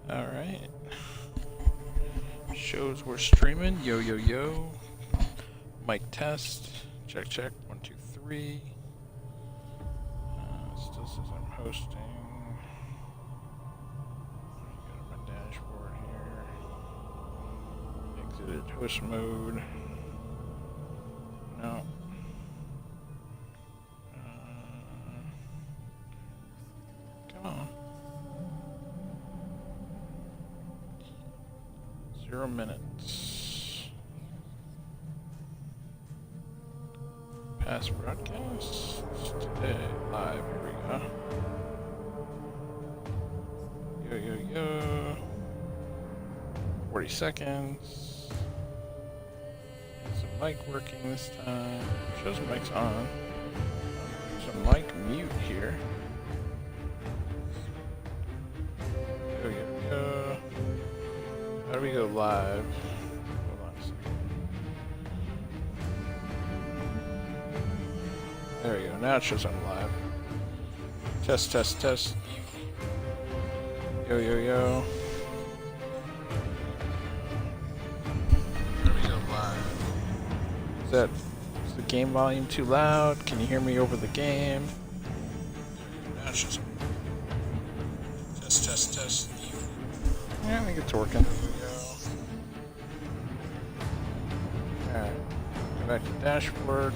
Alright. Shows we're streaming. Yo, yo, yo. Mic test. Check, check. 1, 2, 3. Still says I'm hosting. Go to my dashboard here. Exited host mode. No. Come on. 0 minutes. Past broadcast. Today, live. Here we go. Yo, yo, yo. 40 seconds. Is the mic working this time? Shows mic's on. There's a mic mute here. Yo, yo, yo. How do we go live? Hold on a second. There we go. Now it shows I'm live. Test, test, test. Yo, yo, yo. There we go live. Is the game volume too loud? Can you hear me over the game? Now it shows. Test, test, test. Yeah, I think it's working. Alright, go back to dashboard.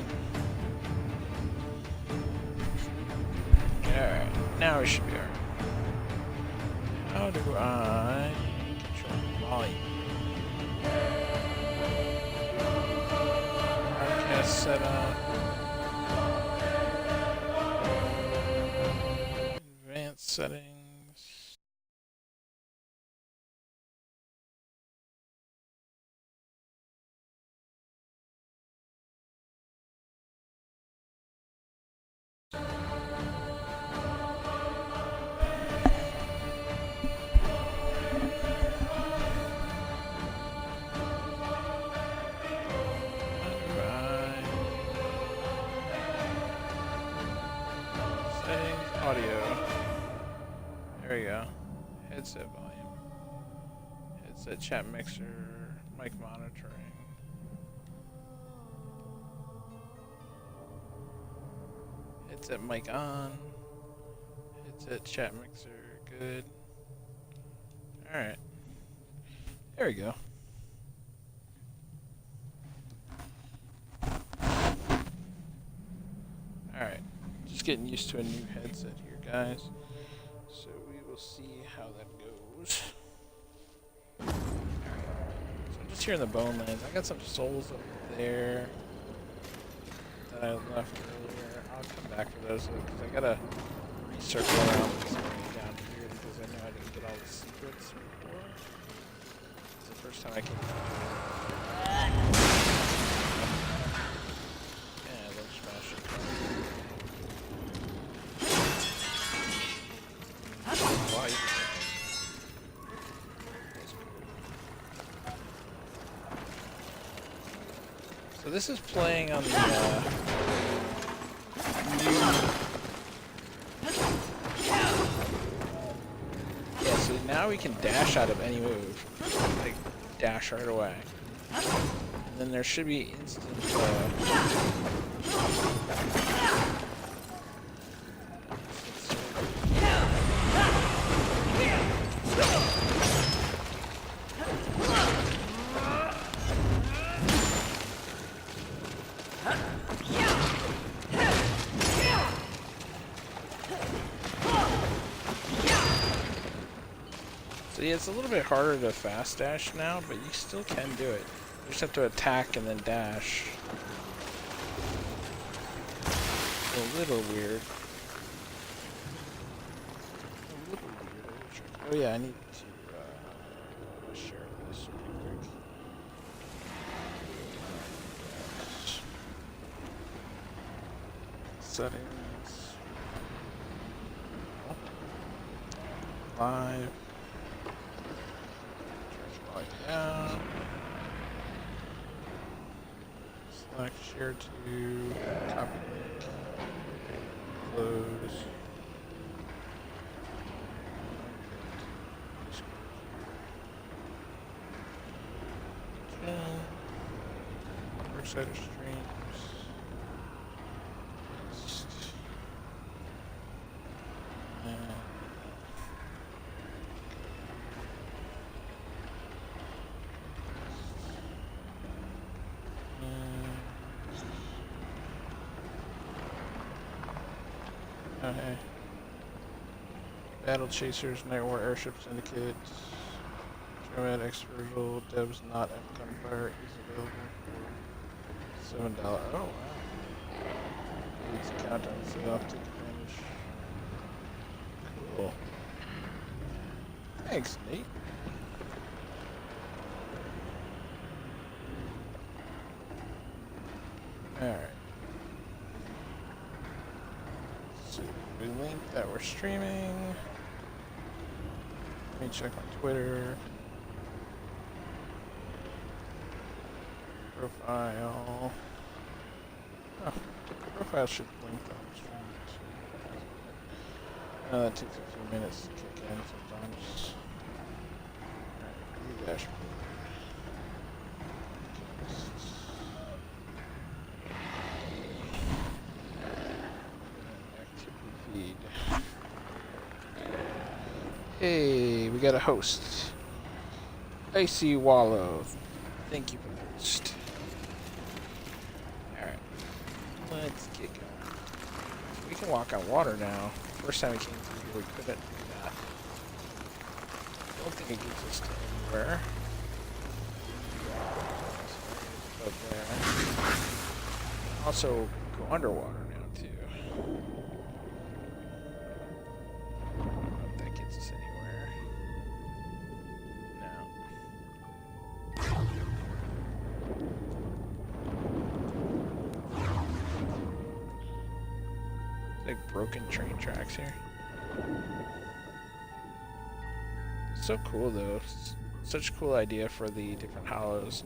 Alright, now we should be alright. How do I control the volume? Broadcast setup. Advanced settings. Audio. There we go. Headset volume. Headset chat mixer. Mic monitoring. Headset mic on. Headset chat mixer. Good. Alright. There we go. Alright. Just getting used to a new headset here, guys. So we will see how that goes. Alright. So I'm just here in the Bonelands. I got some souls up there that I left earlier. I'll come back for those because I gotta recircle around this area down here because I know I didn't get all the secrets before. It's the first time I came down here. Yeah, they're smashing. So this is playing on the new... Yeah, so now we can dash out of any move. Like, dash right away. And then there should be instant... So yeah, it's a little bit harder to fast dash now, but you still can do it. You just have to attack and then dash. A little weird. Oh yeah, I need to share this real quick. Settings. Live. Down. Select share to copy link. Close. Darksiders streams. Okay. Battle Chasers, Night War Airship Syndicate, German Expertal, Devs not at Gunfire is available for $7. Oh wow. It's a countdown, so I'll take advantage. Cool. Thanks, Nate. Alright. So we link that we're streaming. Let me check on Twitter. Profile. Oh, profile should link that we're streaming too. That takes a few minutes to kick in sometimes. Alright, dashboard. Feed. Hey, we got a host. Icy Wallow. Thank you for the host. Alright. Let's get going. We can walk on water now. First time we came through here, we couldn't do that. I don't think it gets us to anywhere. Up there. Also, go underwater now, too. That gets us anywhere. No. Like broken train tracks here. So cool though. Such a cool idea for the different hollows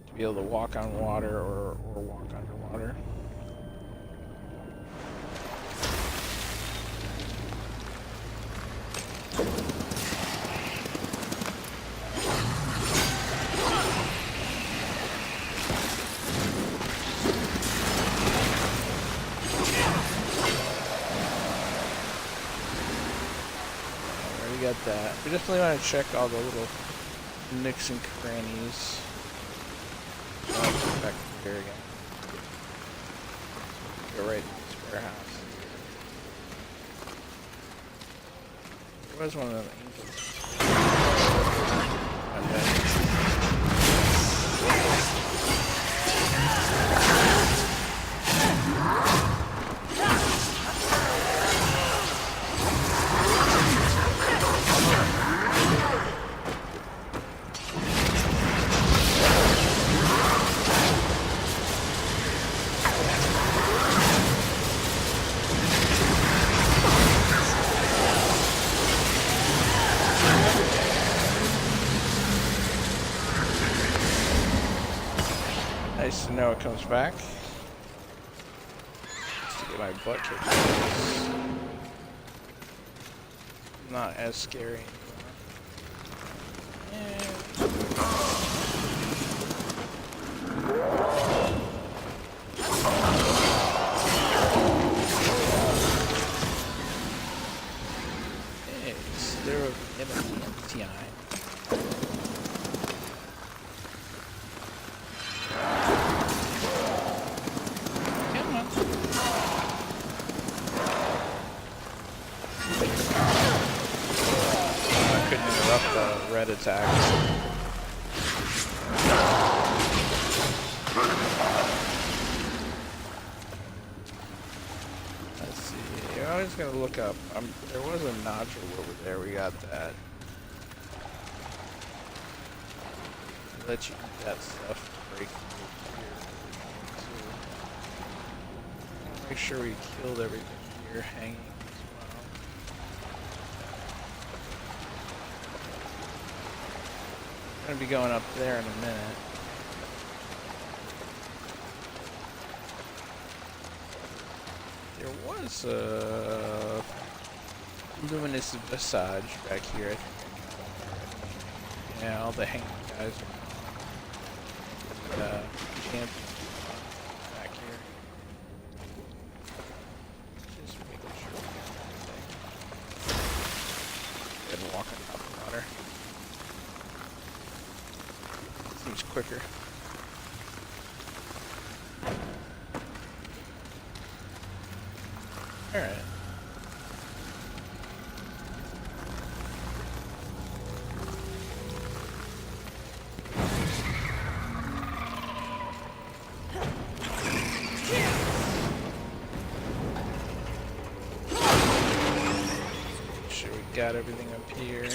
to be able to walk on water or walk underwater. Got that. We definitely want to check all the little nooks and crannies. Back here again. Go right into this warehouse. There was one of them angels. Not bad. Nice to know it comes back. Just to get my butt kicked. Not as scary Hey, zero MTI. Red attack. Let's see. I was gonna look up. There was a nodule over there. We got that. Let you eat that stuff. Break here. Make sure we killed everything here hanging. I'm gonna be going up there in a minute. There was a luminous visage back here, I think. Yeah, all the hanging guys are champions. quicker. Alright. Make sure we got everything up here.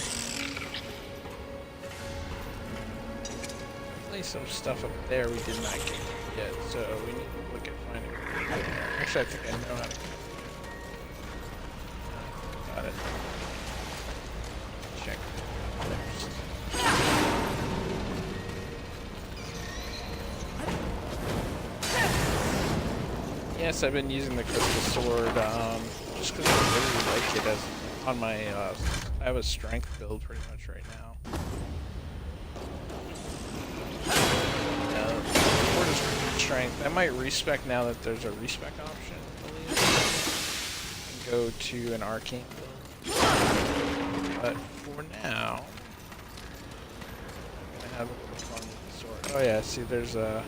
Some stuff up there we did not get yet, so we need to look at finding. Actually, I think I know how to. Got it. Check. Yes, I've been using the crystal sword just because I really like it as on my. I have a strength build pretty much right now. Strength. I might respec now that there's a respec option, I believe. And go to an arcane build. But for now, I'm gonna have a little fun with the sword. Oh yeah, see there's some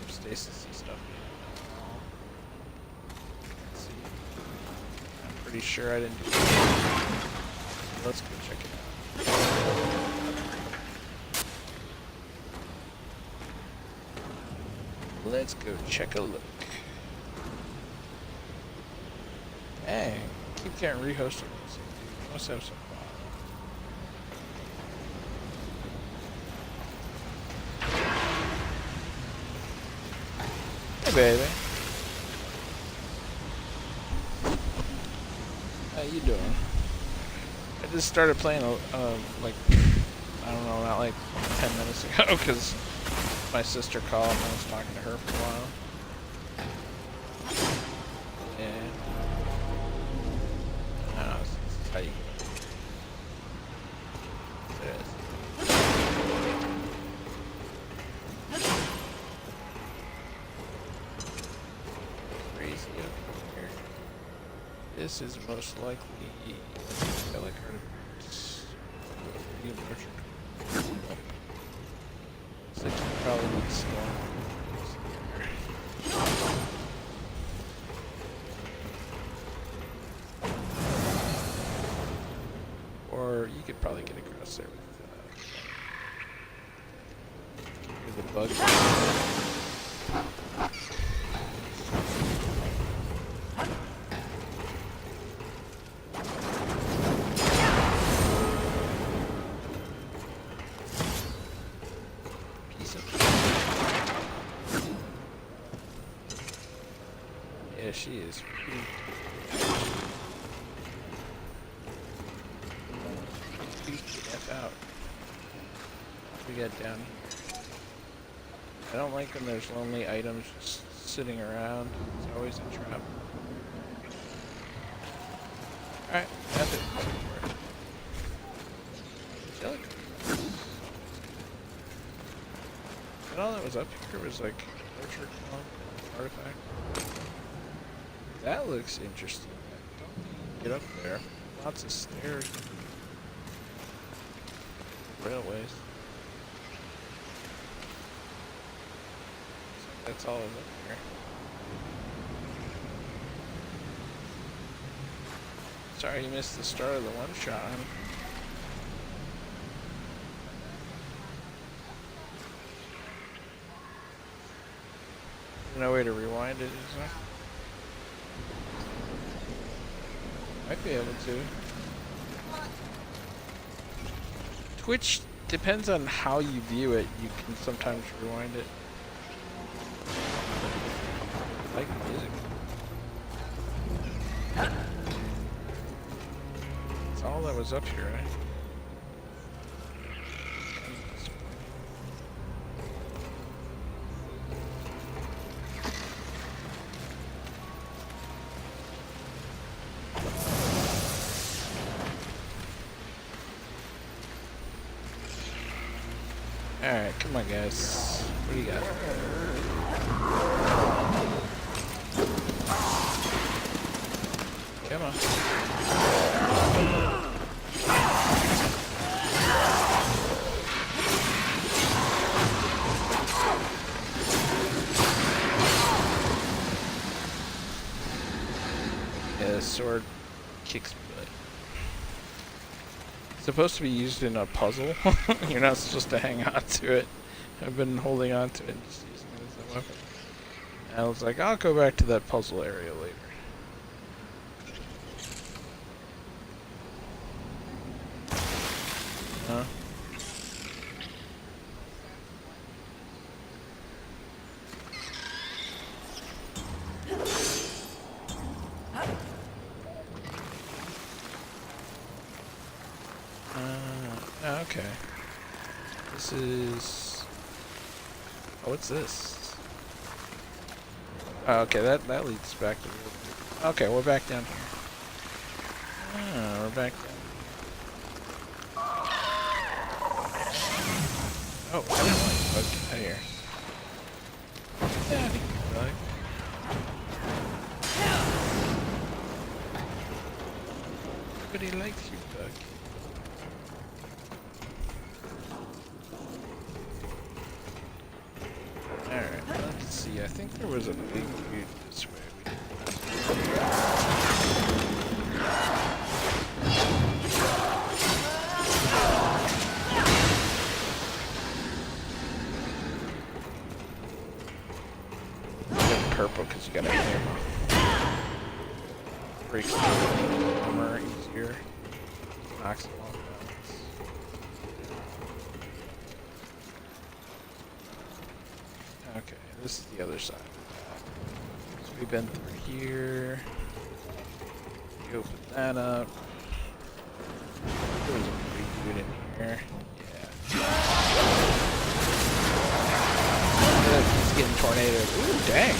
stasis and stuff. Let's see. I'm pretty sure I didn't do that. Let's go check it out. Let's go check a look. Dang, keep getting rehosted. Must have some problem. Hey, baby. How you doing? I just started playing, like, I don't know, not like 10 minutes ago, because my sister called and I was talking to her for a while. Yeah. I don't know, this is how you there it is. Crazy up here. This is most likely I like her to nurture. So you probably need storm. Or you could probably get across there with the bug. Yeah, she is. F out. What we got down here? I don't like when there's lonely items just sitting around. It's always a trap. Alright, that's it. Angelica. And all that was up here was like torture artifact. That looks interesting. Don't get up there. Lots of stairs. Railways. So that's all up here. Sorry you missed the start of the one shot. No way to rewind it, is there? Might be able to. Twitch depends on how you view it. You can sometimes rewind it. I like music. That's all that was up here, right? Alright, come on guys. What do you got? Come on. The sword kicks butt. It's supposed to be used in a puzzle. You're not supposed to hang on to it. I've been holding on to it and just using it as a weapon. And I was like, I'll go back to that puzzle area later. Huh? Okay. This is... Oh, what's this? Oh, okay, that leads back to the... Okay, we're back down here. Ah, we're back down here. Oh, I didn't want to bug. Get out of here. Get out of here, bug. Nobody likes you, bug. Alright, let's see. I think there was a big dude this way. Purple because you got a hammer. Breaks the armor easier. Knocks it off. Okay, this is the other side. So we've been through here. You open that up. There was a big dude in here. Yeah. He's getting tornadoed. Ooh, dang.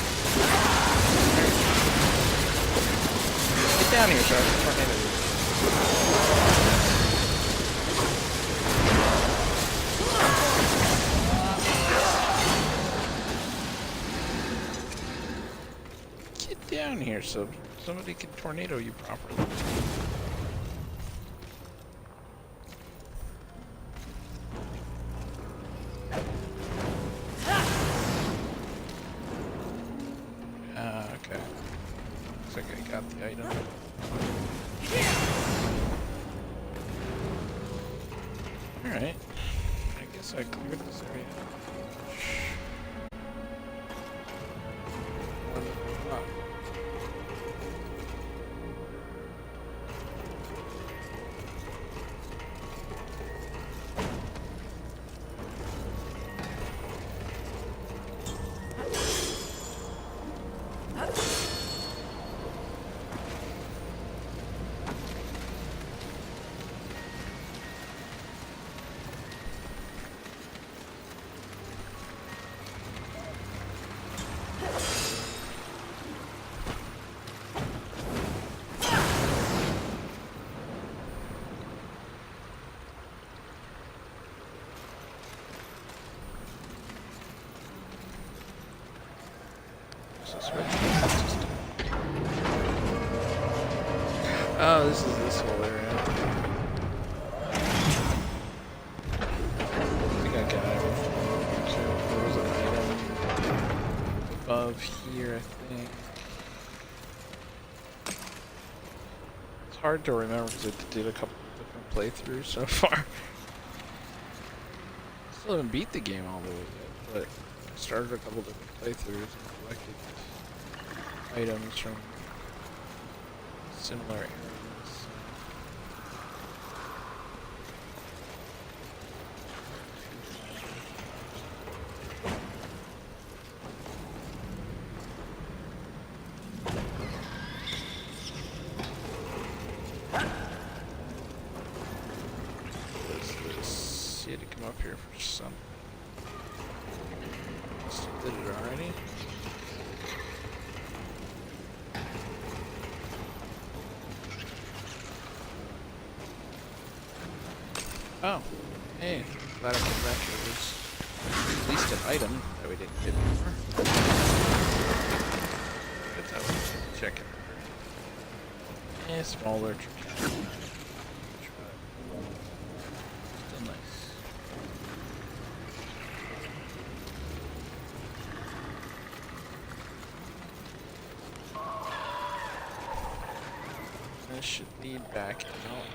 Get down here, sir. Tornado. Get down here so somebody can tornado you properly. Okay. Looks like I got the item. Alright. I guess I cleared this area. Oh, this is this whole area. I think I got everything. So there was an item above here, I think. It's hard to remember because I did a couple of different playthroughs so far. Still haven't beat the game all the way yet, but I started a couple different playthroughs and collected items from similar areas. What is this? You had to come up here for some. Did it already? Oh, hey, glad I came back here. There's at least an item that we didn't get before. That's how we check it. Yeah, smaller. Still nice. this should lead back out.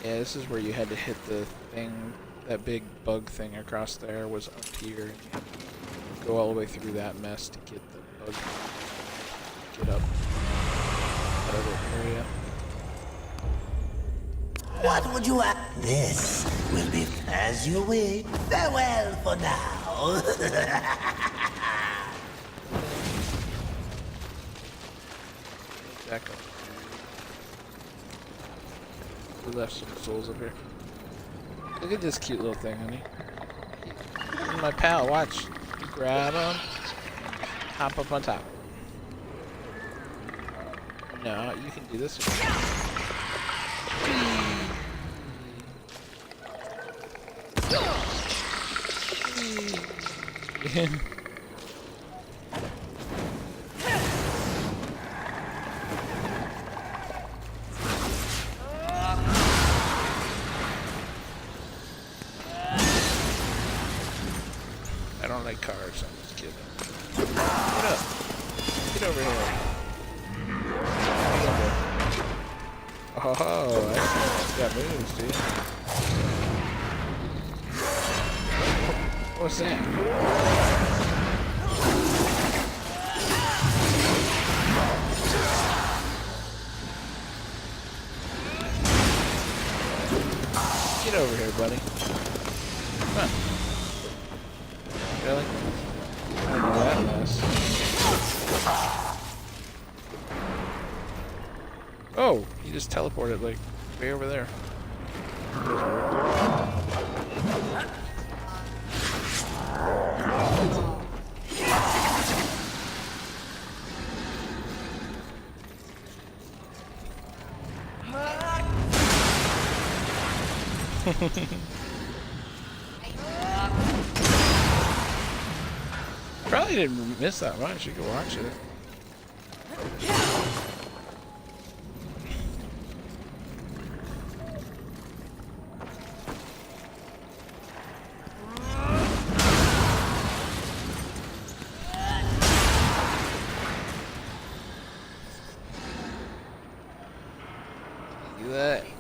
Yeah, this is where you had to hit the thing, that big bug thing across there was up here. And you had to go all the way through that mess to get the bug, get up that other area. What would you add? This will be as you wish. Farewell for now. Back up. We left some souls up here. Look at this cute little thing, honey. My pal, watch. You grab him, hop up on top. No, you can do this. I don't like cars, I'm just kidding. Get up. Get over here. Oh, that's got moves, dude. What's that? Get over here, buddy. Come on. Really? I don't do that mess. Oh, he just teleported like way over there. Probably didn't miss that much. You can watch it.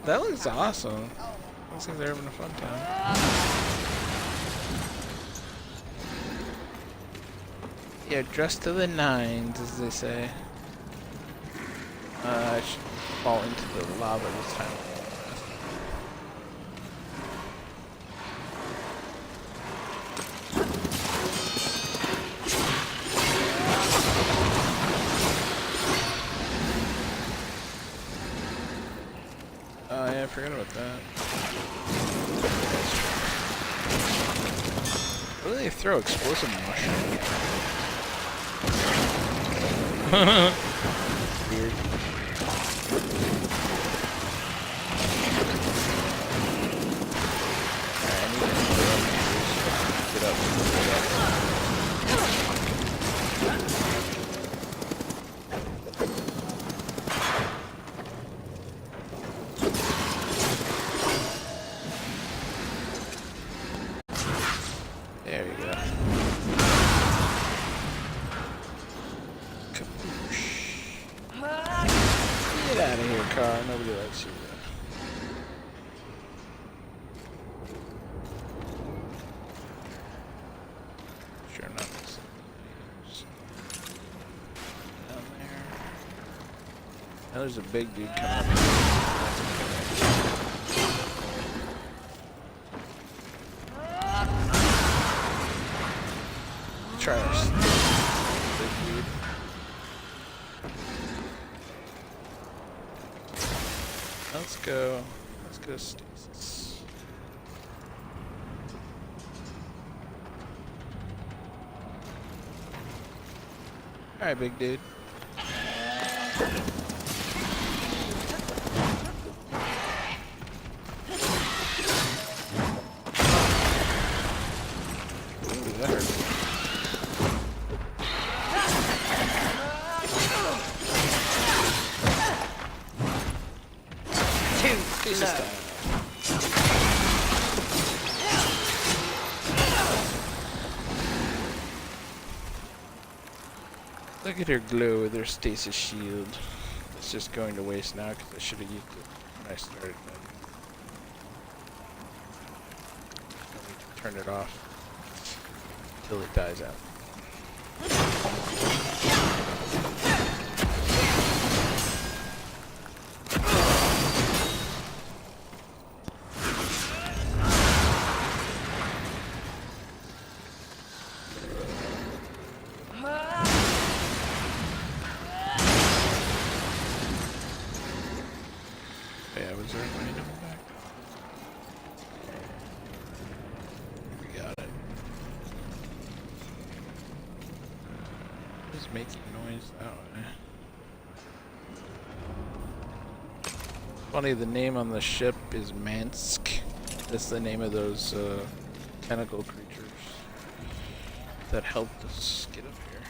That looks awesome. Looks like they're having a fun time. Yeah, dressed to the nines, as they say. I should fall into the lava this time. Oh yeah, I forgot about that. What do they throw? Explosive mushrooms? Weird. Alright, I need to get up. There you go. Kaboosh. Get out of here, car. Nobody likes you. Sure enough, it's down there. Now there's a big dude coming up. Try our big dude. Let's go stasis. Alright, big dude. Ooh, that hurt. Look at her glow with her stasis shield. It's just going to waste now because I should have used it when I started. I need to turn it off until it dies out. Yeah, was there a random back? We got it. Who's making noise that way? Funny, the name on the ship is Mansk. That's the name of those tentacle creatures that helped us get up here.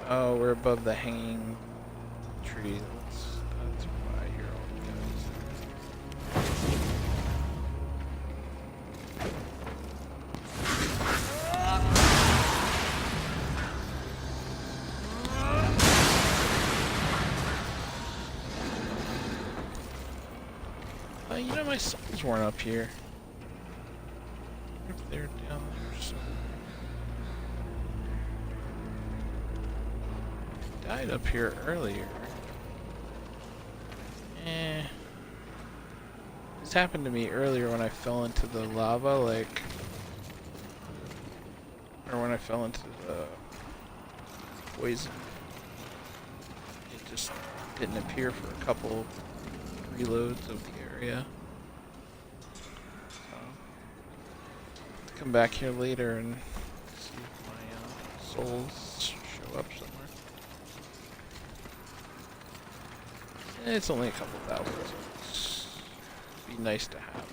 Oh, we're above the hanging tree. That's why you're all you know, my souls weren't up here. If they're down there somewhere. Died up here earlier. This happened to me earlier when I fell into the lava, like, or when I fell into the poison. It just didn't appear for a couple reloads of the area. So, I'll come back here later and see if my souls show up somewhere. It's only a couple thousand, so it'd be nice to have it.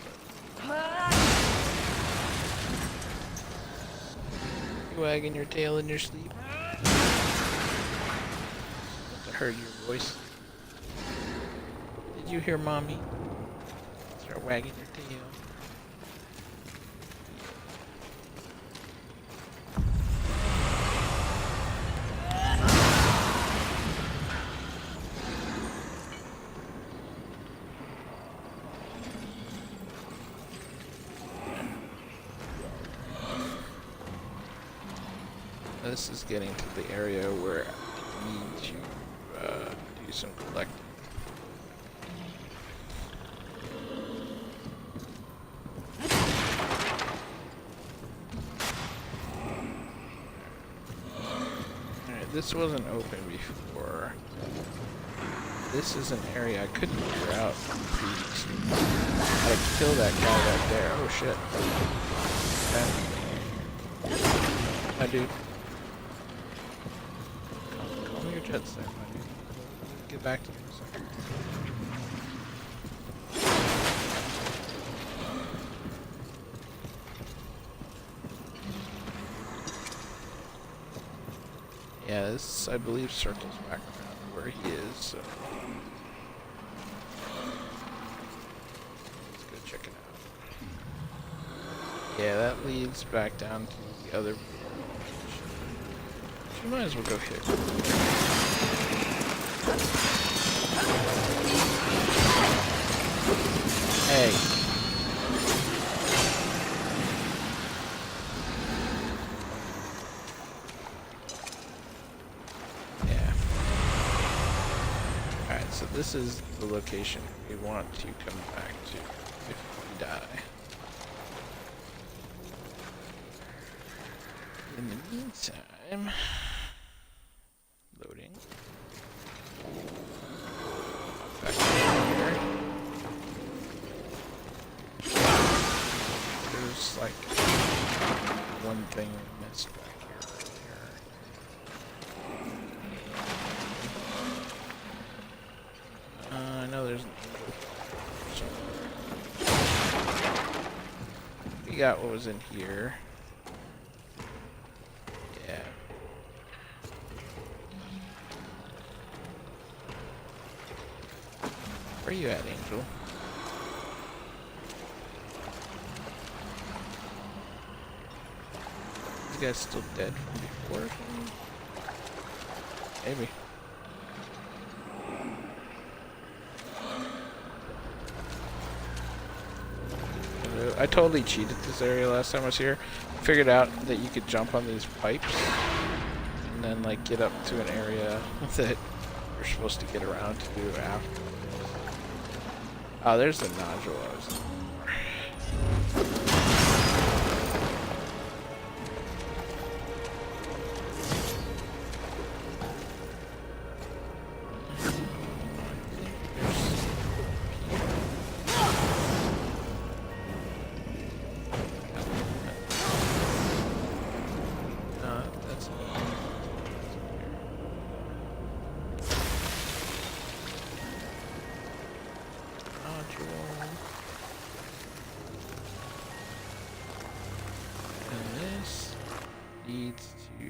You wagging your tail in your sleep? I heard your voice. Did you hear mommy? Start wagging your tail. This is getting to the area where I need to do some collecting. Alright, this wasn't open before. This is an area I couldn't figure out previously. How to kill that guy right there. Oh shit. Okay. Hi, dude. Call me your jets there, my dude. Get back to me in a second. Yeah, this, I believe, circles back around where he is, so... Let's go check it out. Yeah, that leads back down to the other... You might as well go hit. Hey. Yeah. Alright, so this is the location we want to come back to if we die. In the meantime... Loading. Back here. There's like one thing we missed back here earlier. I know there's an angel somewhere. We got what was in here. Yeah. Where are you at, Angel? guy's still dead from before? Maybe. I totally cheated this area last time I was here. Figured out that you could jump on these pipes and then like get up to an area that you're supposed to get around to do after. Oh, there's the nodule I was looking for. Leads to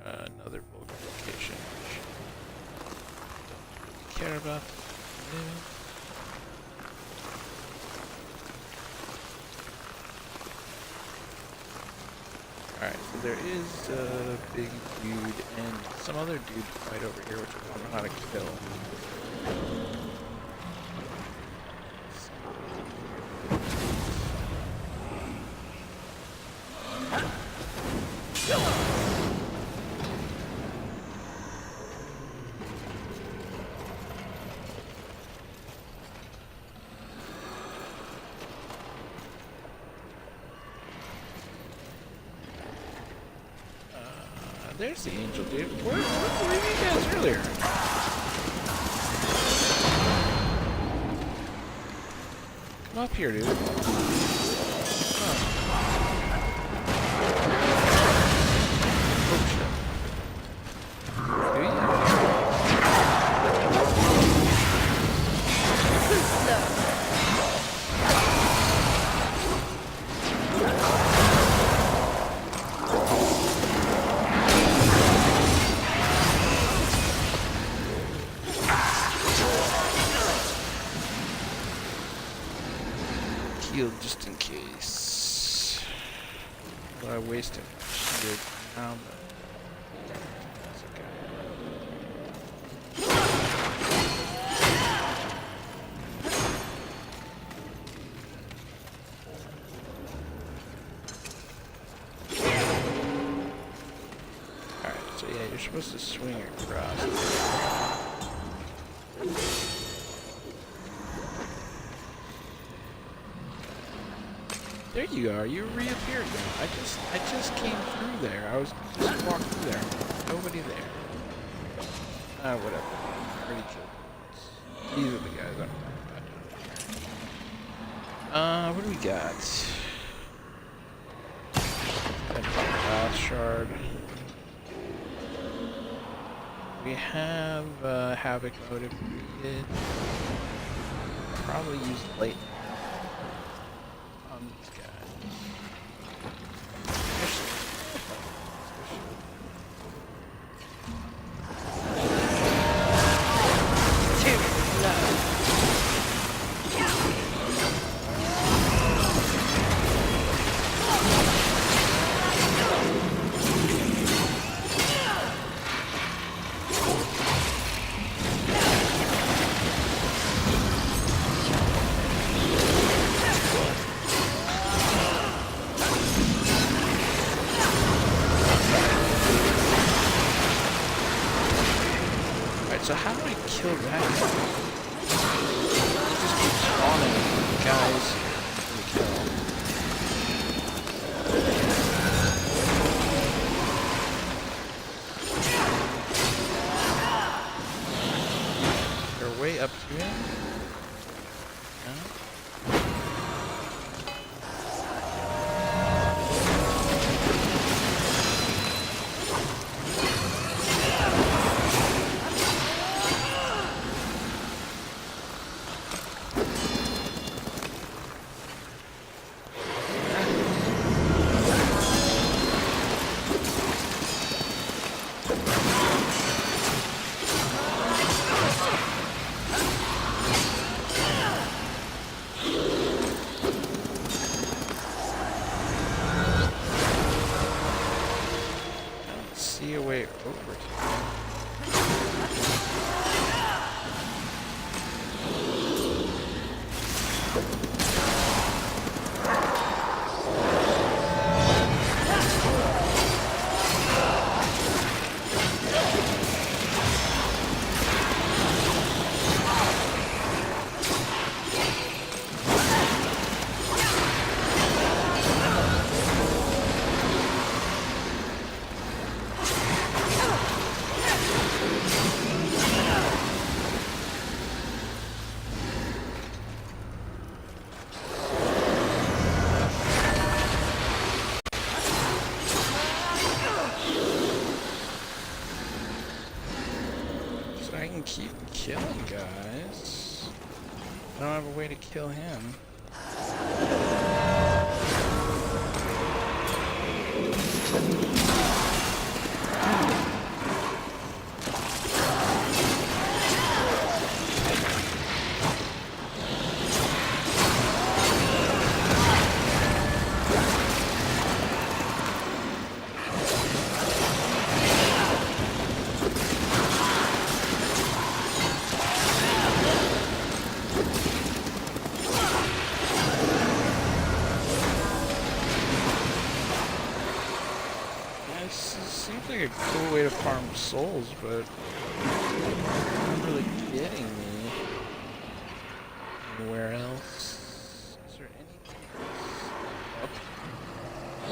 another Vulcan location, which don't really care about. Alright, so there is a big dude and some other dude to fight over here, which I don't know how to kill. There's the angel, dude. Where were you guys earlier? Come up here, dude. Oh, shit. Do you? Just in case. But I wasted my shield now, but that's okay. Alright, so yeah, you're supposed to swing across. There you are. You reappeared now. I just came through there. I was just walking through there. Nobody there. Whatever. Already killed. These are the guys I'm talking about. What do we got? Last shard. We have Havoc mode if we needed. Probably use light. These guys. So how do I kill that guy? He just keeps spawning guys to kill. They're way up to him? No? overtime. I can keep killing guys. I don't have a way to kill him. Seems like a cool way to farm souls, but not really getting me anywhere else. Is there anything else up? I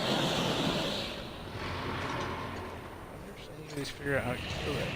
wonder if any of these figure out how to kill it.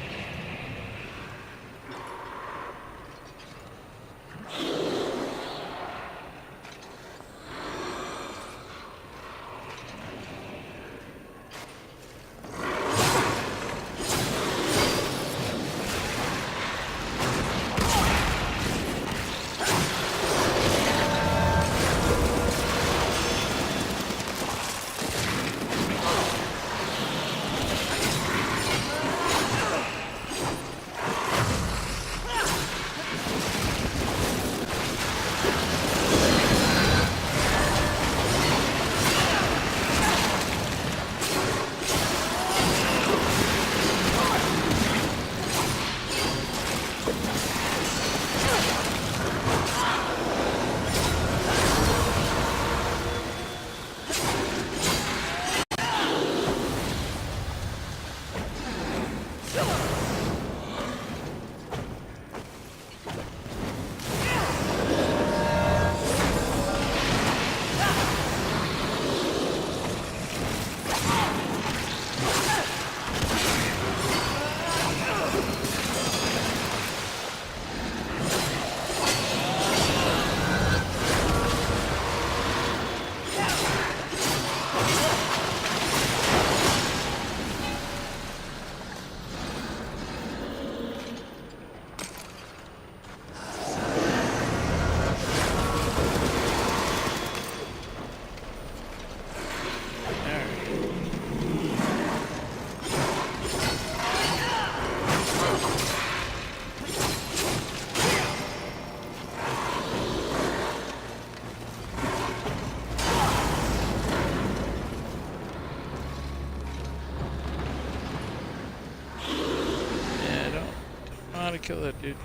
To kill that dude.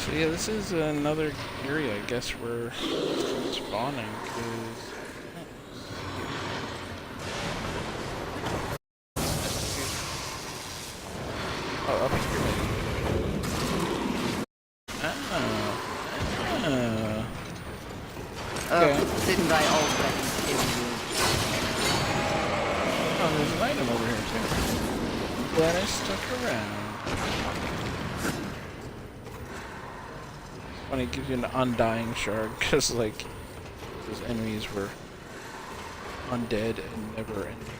So yeah, this is another area, I guess, where it's spawning, because... Oh, up here. Okay. Didn't I already kill you? Oh, there's an item over here, too. glad I stuck around. Funny, it gives you an undying shard, because, like, those enemies were undead and never ending.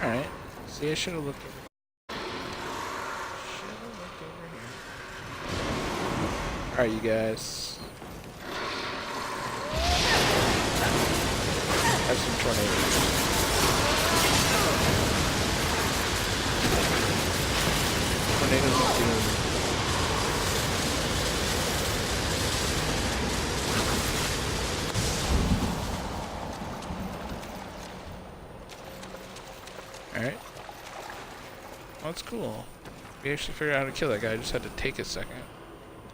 Alright. See, I should have looked over. Alright, you guys. Have some tornadoes. Tornadoes of doom. Alright. Well, that's cool. We actually figured out how to kill that guy. I just had to take a second.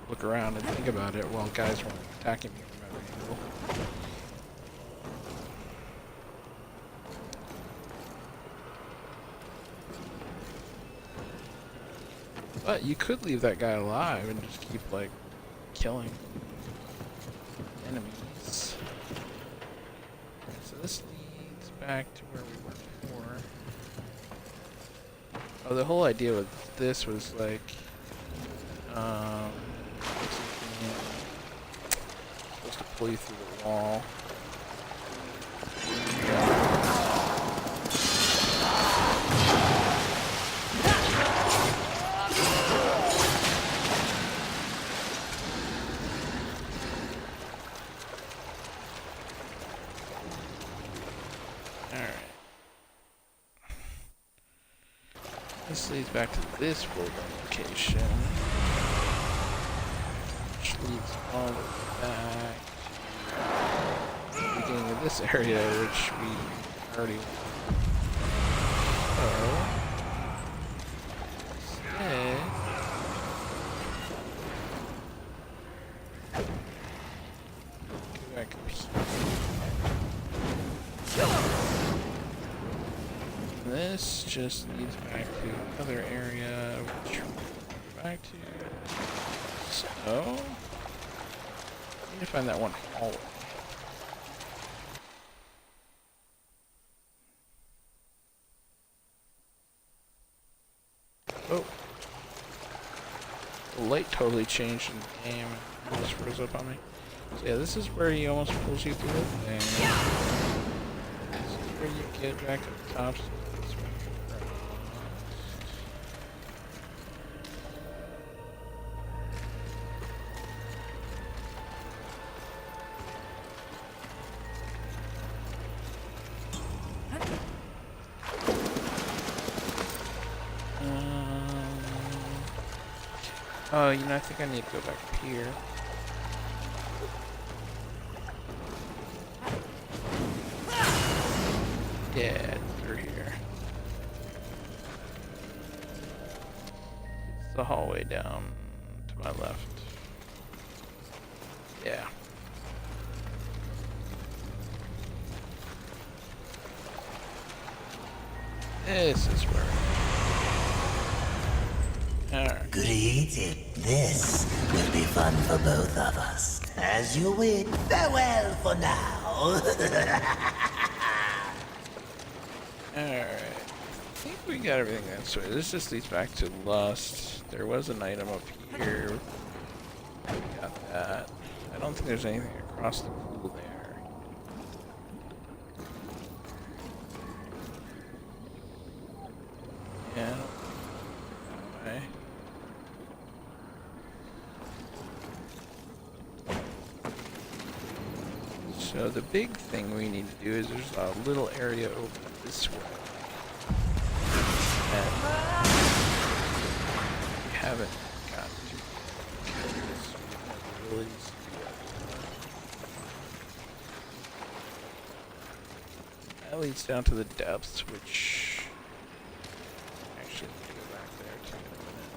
Look around and think about it while guys weren't attacking me from every angle. But you could leave that guy alive and just keep, like, killing enemies. So this leads back to where we were before. Oh, the whole idea with this was, like, supposed to pull you through the wall. Alright. This leads back to this building location. Which leads all the way back to the beginning of this area, which we already went. So, instead, go back up here. This just leads back to another area, which we'll go back to. So, I need to find that one hallway. Oh. The light totally changed in the game and just froze up on me. So yeah, this is where he almost pulls you through the thing. This is where you get back to the top. So this way. Oh, you know, I think I need to go back up here. Yeah, through here. It's the hallway down to my left. Yeah. This is where. Alright. Great. This will be fun for both of us. As you wait, farewell for now. Alright. I think we got everything this way. This just leads back to Lust. There was an item up here. We got that. I don't think there's anything across the pool there. Yeah. Okay. So the big thing we need to do is there's a little area over this way. And we haven't gotten to this. We have the abilities to do that. That leads down to the depths, which actually let me go back there too in a minute.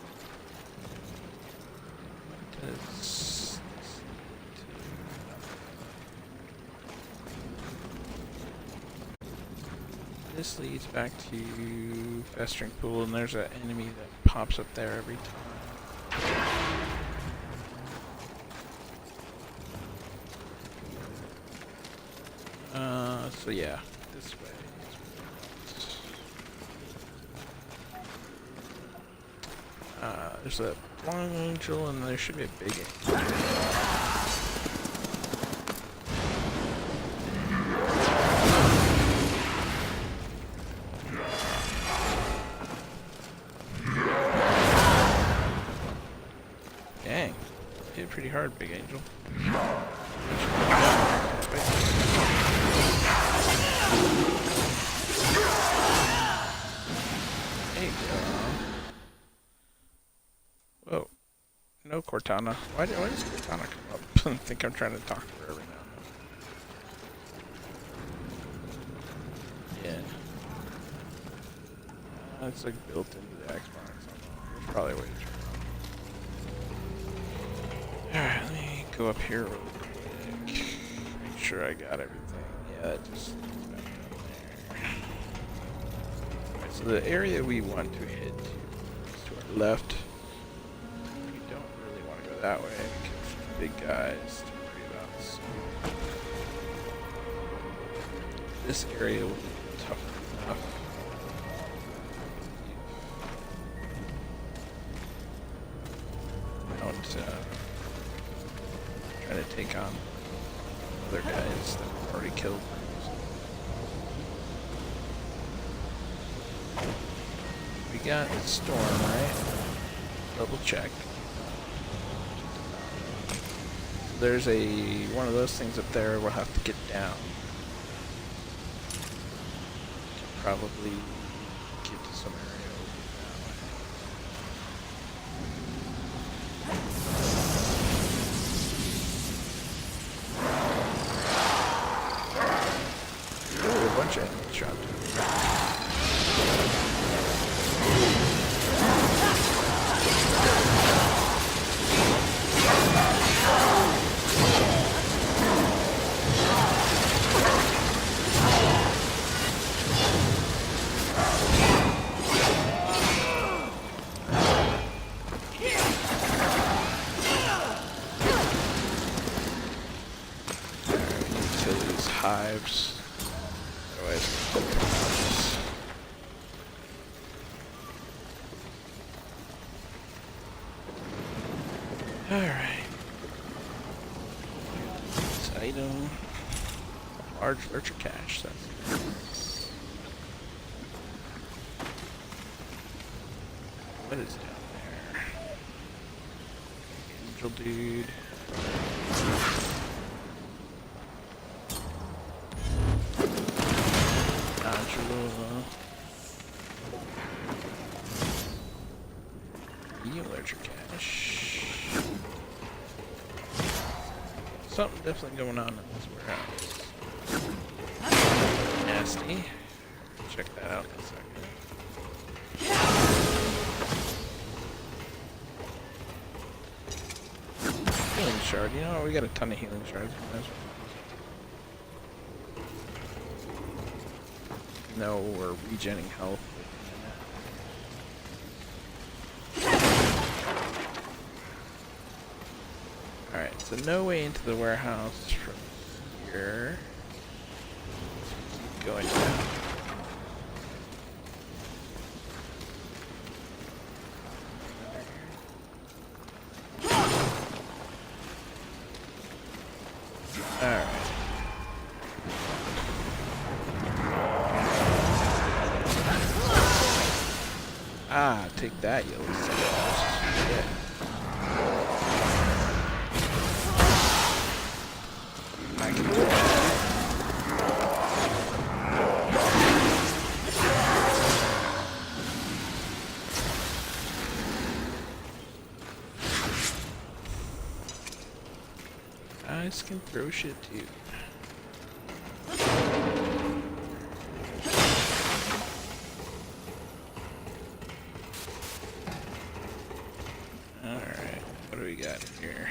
What does this lead to? This leads back to Festering Pool, and there's an enemy that pops up there every time. So yeah, this way is There's a long angel, and there should be a big angel. Dang. Hit pretty hard, big angel. There you go. Whoa. No Cortana. Why does Cortana come up? I think I'm trying to talk to her right now. Yeah. It's like built into the Xbox. There's probably a way to turn it on. Alright, let me go up here real quick. Make sure I got everything. Yeah, that just leads back down there. Alright, so the area we want to head to is to our left. We don't really want to go that way because there's big guys to worry about. So this area will be tough enough. Trying to take on other guys that we've already killed. We got Storm, right? Double check. There's one of those things up there we'll have to get down. Probably get to some area over that way. Ooh, a bunch of enemies dropped. Hives. Otherwise, alright. This item. Large lurcher cache. That's what is down there? Angel dude. Lurcher cache. Something definitely going on in this warehouse. Nasty. Check that out in a second. Healing shard. You know, we got a ton of healing shards. No, we're regenning health. Alright, so no way into the warehouse from here. Keep going down. Alright. Ah, take that, yellow sandals. Yeah. I can do it. Guys can throw shit too. Alright, what do we got here?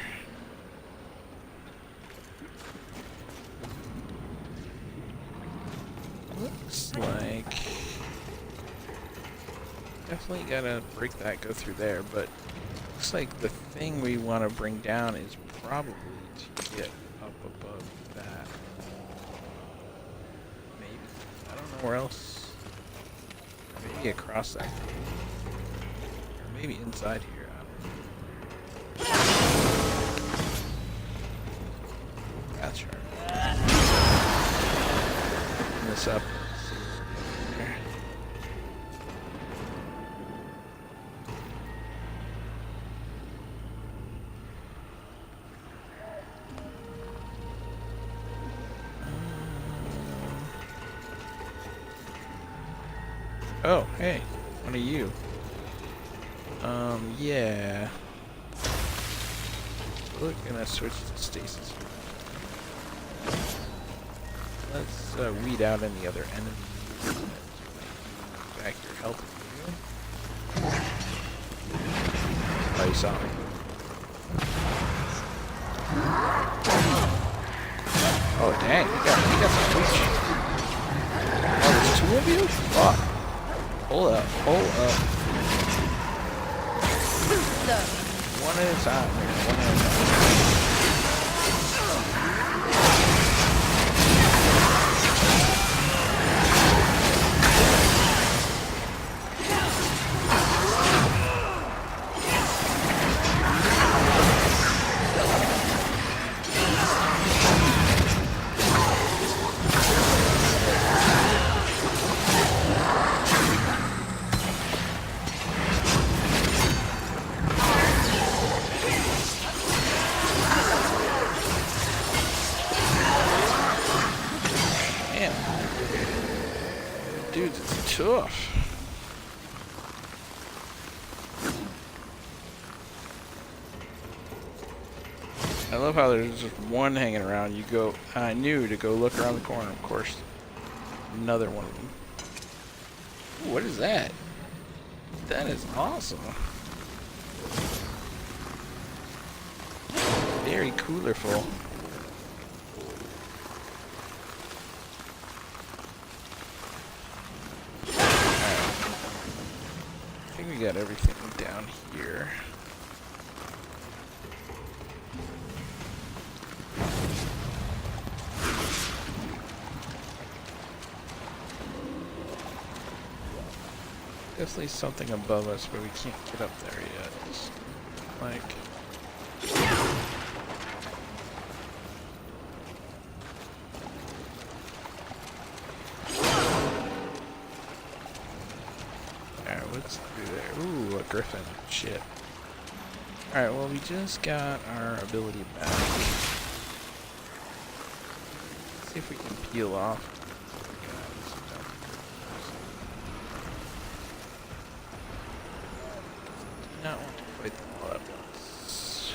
Looks like definitely gotta break that, go through there, but looks like the thing we want to bring down is probably to get up above that. Maybe. I don't know where else. Maybe across that. Or maybe inside here. I don't know. Gotcha. Open this up. See what's there. Oh, hey, one of you. Yeah. We're gonna switch to stasis. Let's weed out any other enemies. Back your health. Oh, you saw me. Oh, dang, you got some reach. Oh, there's two of you? Fuck. Hold up, hold up. One at a time, man. One at a time. Dude, it's tough. I love how there's just one hanging around. You go, I knew to go look around the corner. Of course, another one of them. Ooh, what is that? That is awesome. Very coolerful. I think we got everything down here. Definitely something above us, but we can't get up there yet. It's like... Alright, what's through there? Ooh, a griffin. Shit. Alright, well, we just got our ability back. Let's see if we can peel off. Not want to fight them all at once.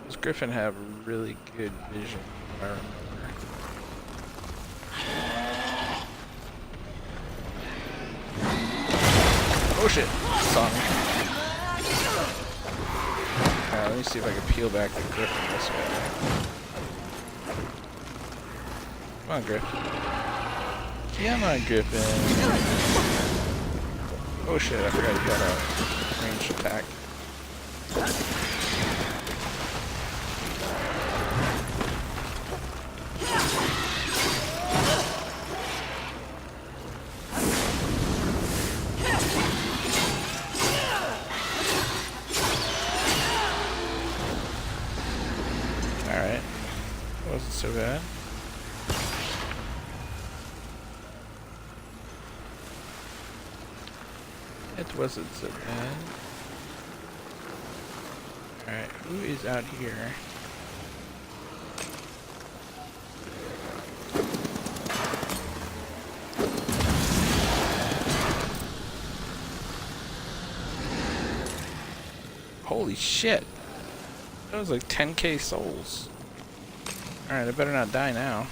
Those griffin have really good vision, if I remember. Oh shit! Saw me. Alright, let me see if I can peel back the griffin this way. Come on, Griff. Come on, Griffin. Oh shit, I forgot you got a ranged attack. Alright. Wasn't so bad. It wasn't so bad. Alright, who is out here? Holy shit! That was like 10k souls. Alright, I better not die now.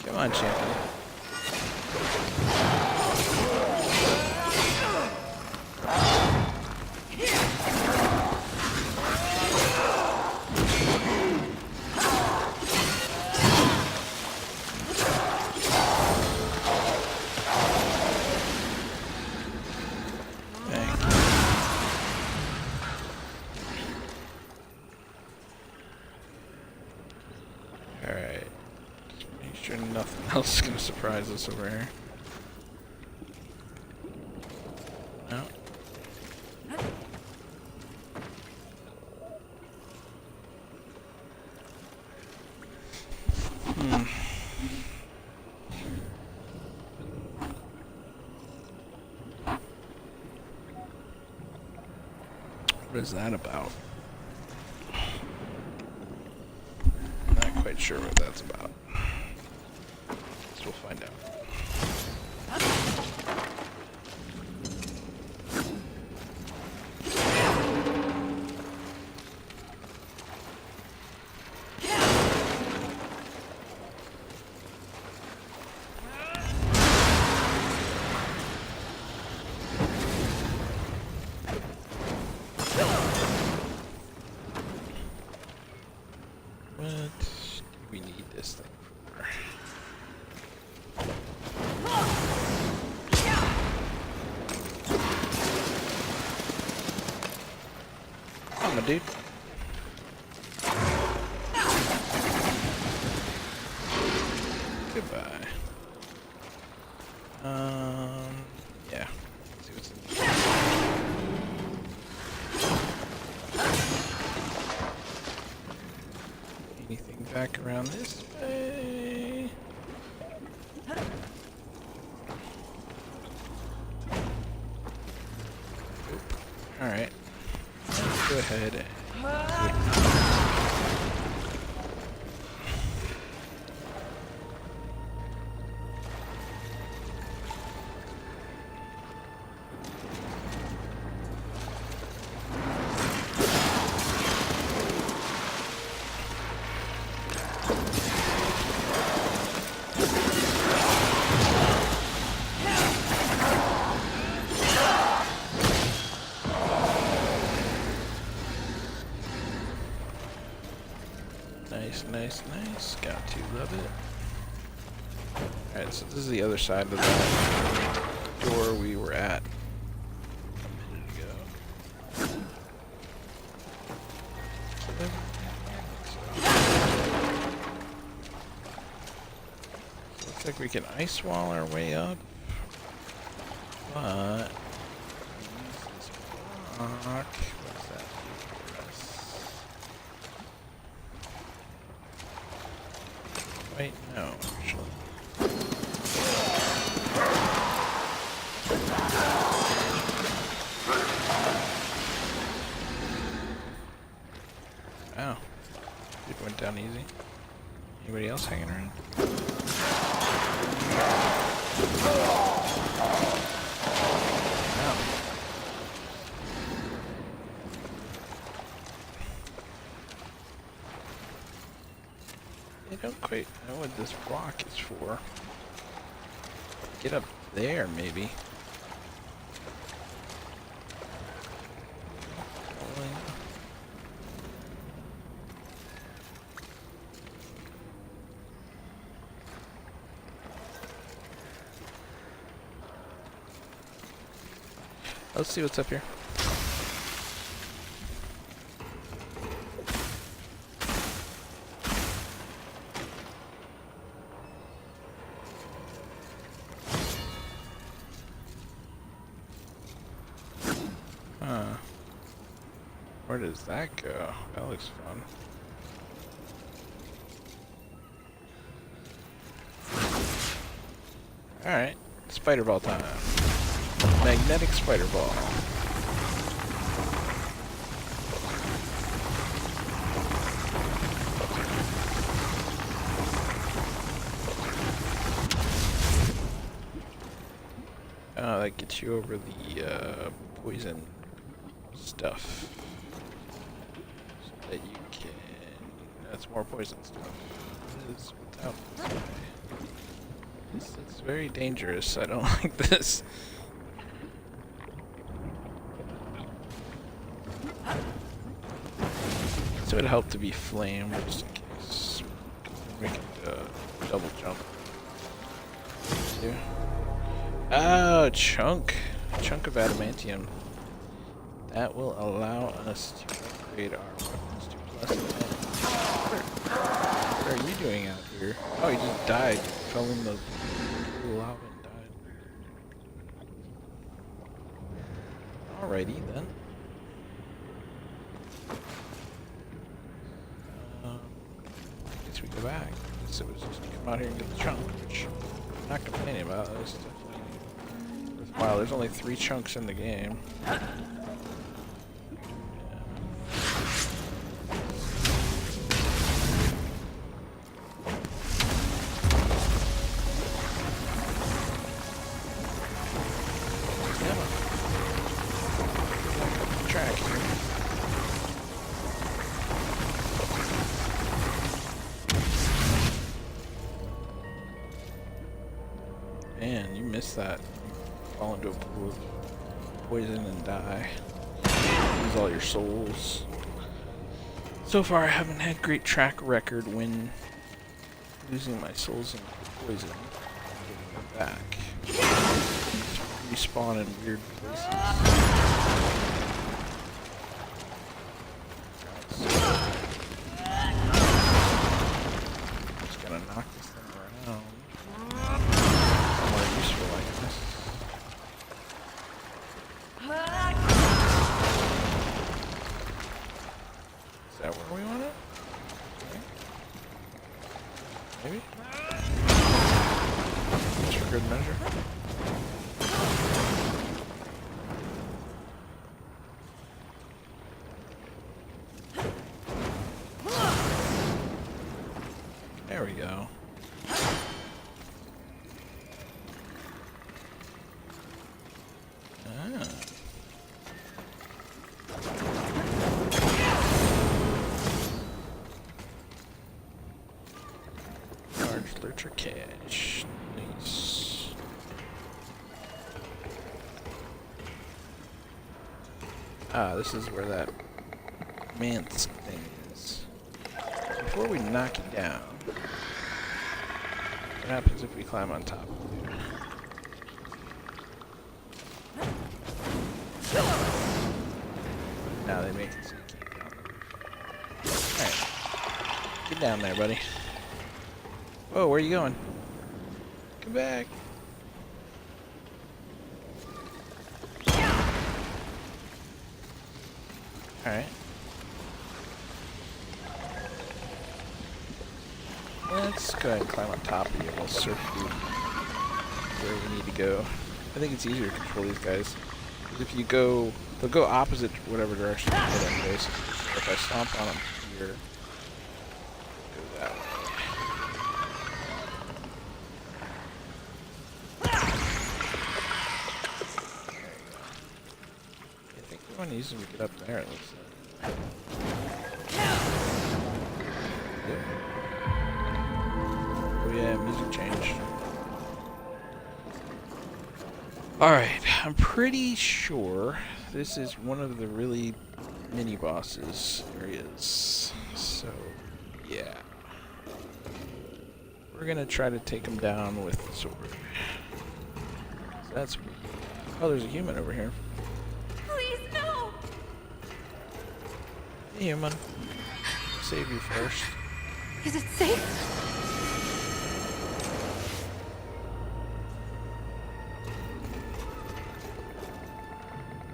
Come on, champion. Alright. Make sure nothing else is gonna surprise us over here. No. What is that about? Not quite sure what that's about. Guess we'll find out. What do we need this thing for? Come on, my dude. Goodbye. Yeah. Let's see what's in here. Anything back around this way? Alright. Let's go ahead and nice. Got to love it. Alright, so this is the other side of the door we were at a minute ago. So looks like we can ice wall our way up, but use this block. What does that do for us? Wait, no, actually. Wow. It went down easy. Anybody else hanging around? Wow. I don't quite know what this rock is for. Get up there, maybe. Let's see what's up here. Where does that go? That looks fun. Alright, spider ball time. Magnetic spider ball. Oh, that gets you over the poison stuff. So that you can... That's more poison stuff. What is without this guy? This looks very dangerous. I don't like this. So it'd help to be flame just in case. We could double jump. Yeah. Oh, chunk of adamantium. That will allow us to upgrade our weapons to +10. What are you doing out here? Oh, he just died. Fell in the lava and died. Alrighty then. I guess we go back. So it was just to come out here and get the chunk, which I'm not complaining about. It's definitely worthwhile. There's only 3 chunks in the game. Track here. Man, you missed that. You fall into a pool of poison and die. Lose all your souls. So far, I haven't had great track record when losing my souls in poison and getting them back. Respawn in weird places. Just gotta knock this thing around. More useful, I guess. Is that where we want it? Okay. Maybe? Just for good measure. There we go. Large lurcher cache. Nice. Ah, this is where that man's thing is. So before we knock it down, what happens if we climb on top of it? Now they make it so you can't get on the roof. Alright. Get down there, buddy. Whoa, where are you going? Come back. Alright. Let's go ahead and climb on top of you. We'll surf through where we need to go. I think it's easier to control these guys. Because if you go, they'll go opposite whatever direction you hit them, basically. So if I stomp on them here, go that way. I think we want to use them to get up there, it looks like. Yep. Oh yeah, music changed. Alright, I'm pretty sure this is one of the really mini bosses areas. So, yeah. We're gonna try to take him down with the sword. So that's... Oh, there's a human over here. Please, no! Hey, human. Save you first. Is it safe?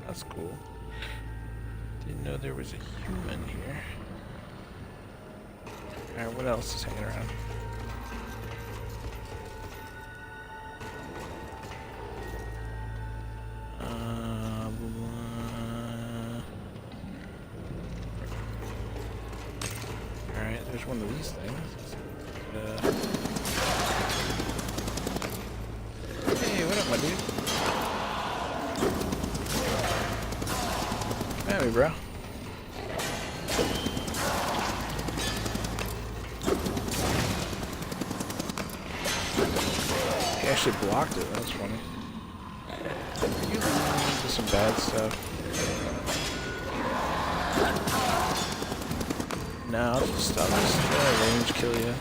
That's cool. Didn't know there was a human here. Alright, what else is hanging around? Alright, there's one of these things. Hey, what up, my dude? Hey, bro. He actually blocked it. That's funny. Are you into some bad stuff? No, I'll just stop this. Range kill you.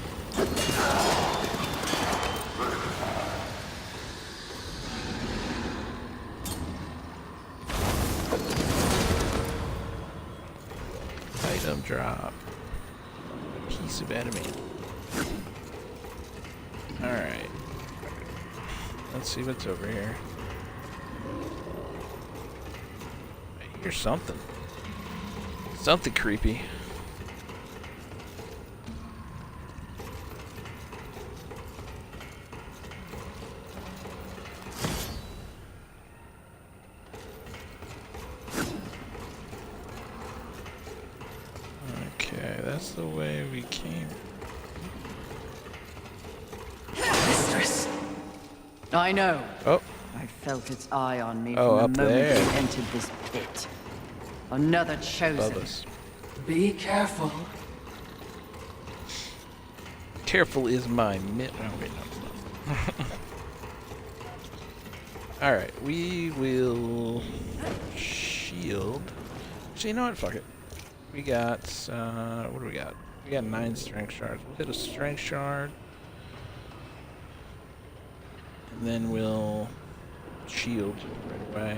Item drop. Piece of enemy. Alright. Let's see what's over here. Here's something. Something creepy. Okay, that's the way we came. Mistress! I know. Oh. I felt its eye on me Oh, from up the moment there. we entered this pit. Another chosen. Bubba's. Be careful. Careful is my mitt. Oh, wait, no, it's not. Alright, we will shield. Actually, you know what? Fuck it. We got, what do we got? We got 9 strength shards. We'll hit a strength shard. And then we'll shield right away.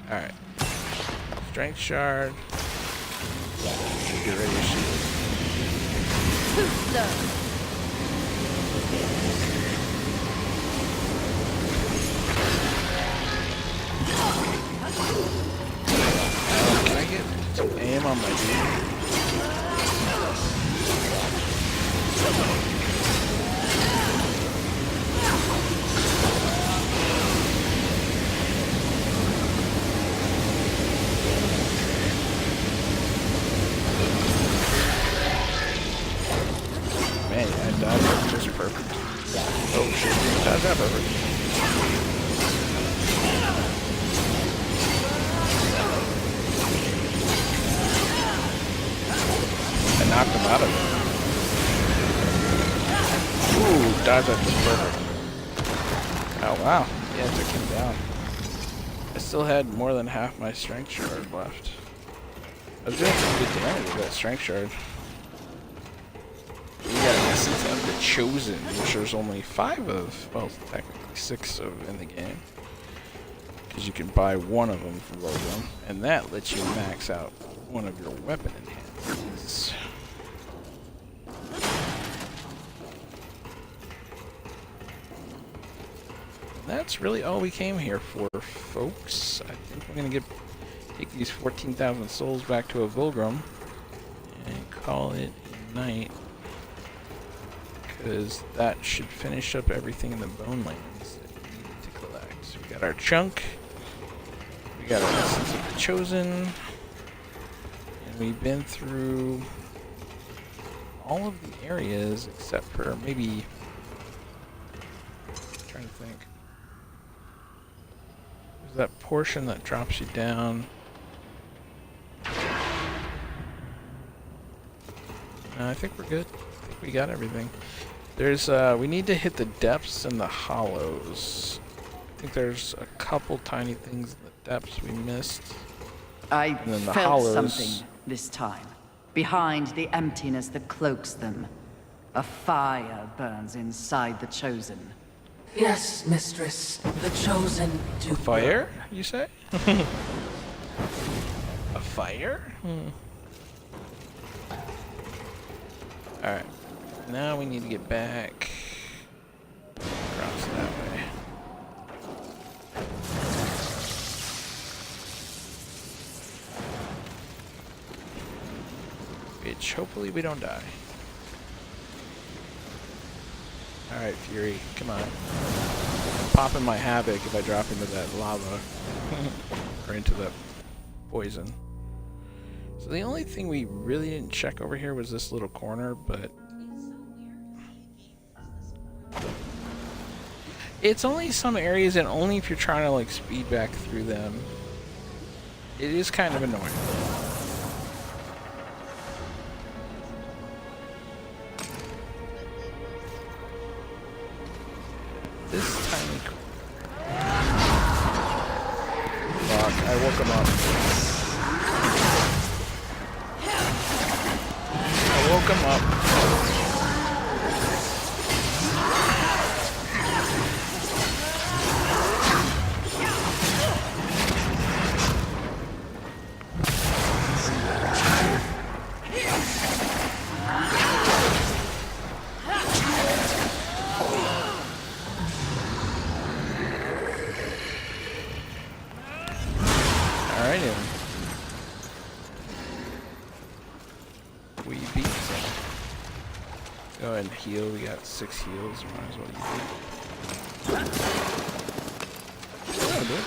Alright. Strength shard. Get ready to shield. Too slow. Can I get some aim on my dude? Man, I dodged that just perfect. Oh shit, dodged that perfect. I knocked him out of it. Ooh, dodged that just perfect. Oh wow, yeah, it took him down. I still had more than half my strength shard left. I was doing some good damage with that strength shard. We got an essence of the Chosen, which there's only 5 of, well, technically 6 of in the game. Because you can buy one of them for Logan, and that lets you max out one of your weapon enhancements. That's really all we came here for, folks. I think we're gonna take these 14,000 souls back to a Vulgrim and call it a night. Because that should finish up everything in the Bonelands that we needed to collect. So we got our chunk, we got our essence of the Chosen, and we've been through all of the areas except for maybe. I'm trying to think. There's that portion that drops you down. No, I think we're good. I think we got everything. There's, we need to hit the depths and the hollows. I think there's a couple tiny things in the depths we missed. I And then the felt hollows. something this time. Behind the emptiness that cloaks them. A fire burns inside the Chosen. Yes, mistress. The chosen do Fire, you say? A fire? Alright. Now we need to get back across that way. Which hopefully we don't die. Alright, Fury, come on. I'm popping my havoc if I drop into that lava. Or into the poison. So the only thing we really didn't check over here was this little corner, but it's only some areas, and only if you're trying to like speed back through them. It is kind of annoying. This tiny fuck, I woke him up. I woke him up. Go ahead and heal. We got 6 heals. Might as well use it. Oh, dude.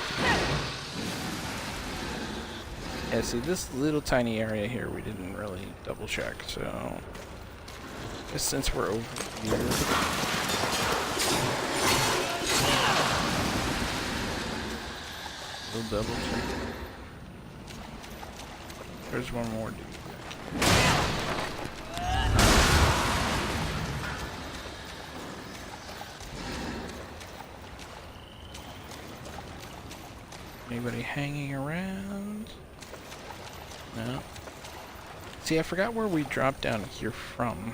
Yeah, see, this little tiny area here we didn't really double check, so just since we're over here. We'll double check. There's one more dude. Anybody hanging around? No. See, I forgot where we dropped down here from.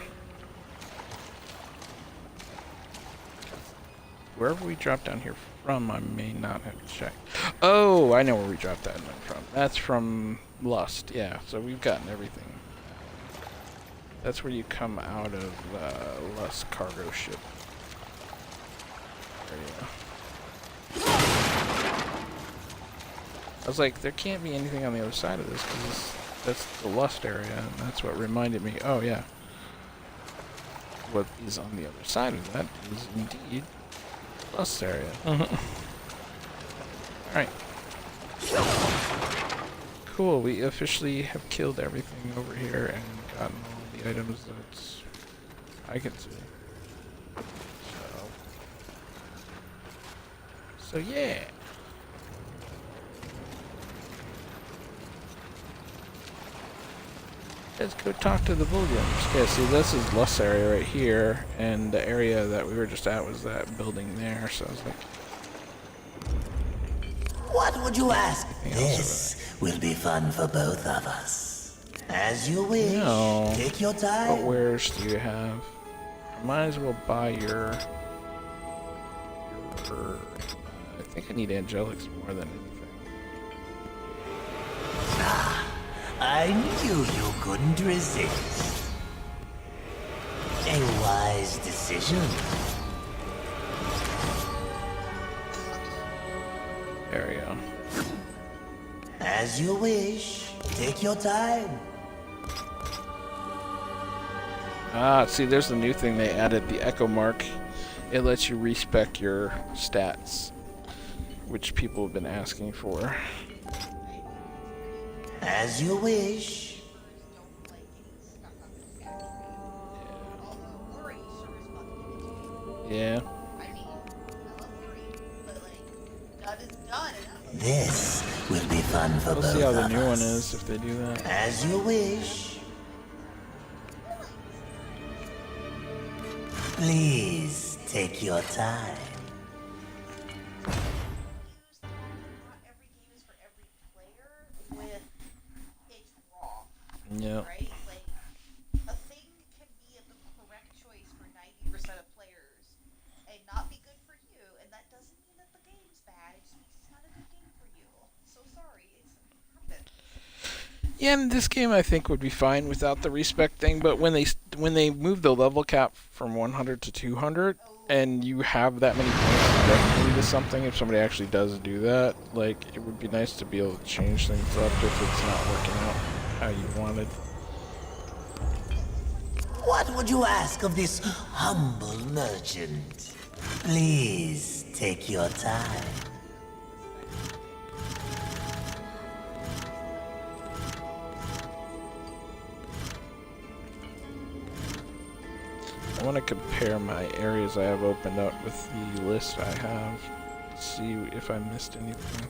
Wherever we dropped down here from, I may not have checked. Oh, I know where we dropped that from. That's from Lust, yeah. So we've gotten everything. That's where you come out of Lust cargo ship. There you go. I was like, there can't be anything on the other side of this, because that's the Lust area, and that's what reminded me, oh yeah. What is on the other side of that is indeed Lust area. Alright. Cool, we officially have killed everything over here and gotten all the items that I can see. So yeah. Let's go talk to the Bonelands. Yeah, see, this is Lust area right here, and the area that we were just at was that building there, so I was like... What would you ask? This will be fun for both of us. As you wish. No. Take your time. What wares do you have? I might as well buy your... I think I need angelics more than anything. I knew you couldn't resist. A wise decision. There we go. As you wish. Take your time. Ah, see, there's the new thing they added, the echo mark. It lets you respec your stats, which people have been asking for. As you wish. Yeah. This will be fun for We'll both see how of the new us. one is if they do that. As you wish. Please take your time. Yeah. Right? Like, a thing can be the correct choice for 90% of players and not be good for you, and that doesn't mean that the game's bad, it just means it's not a good game for you. So sorry, it's happened. Yeah, and this game I think would be fine without the respec thing, but when they move the level cap from 100 to 200, and you have that many points directly to something, if somebody actually does do that, like, it would be nice to be able to change things up if it's not working out how you wanted. What would you ask of this humble merchant? Please take your time. I want to compare my areas I have opened up with the list I have, see if I missed anything.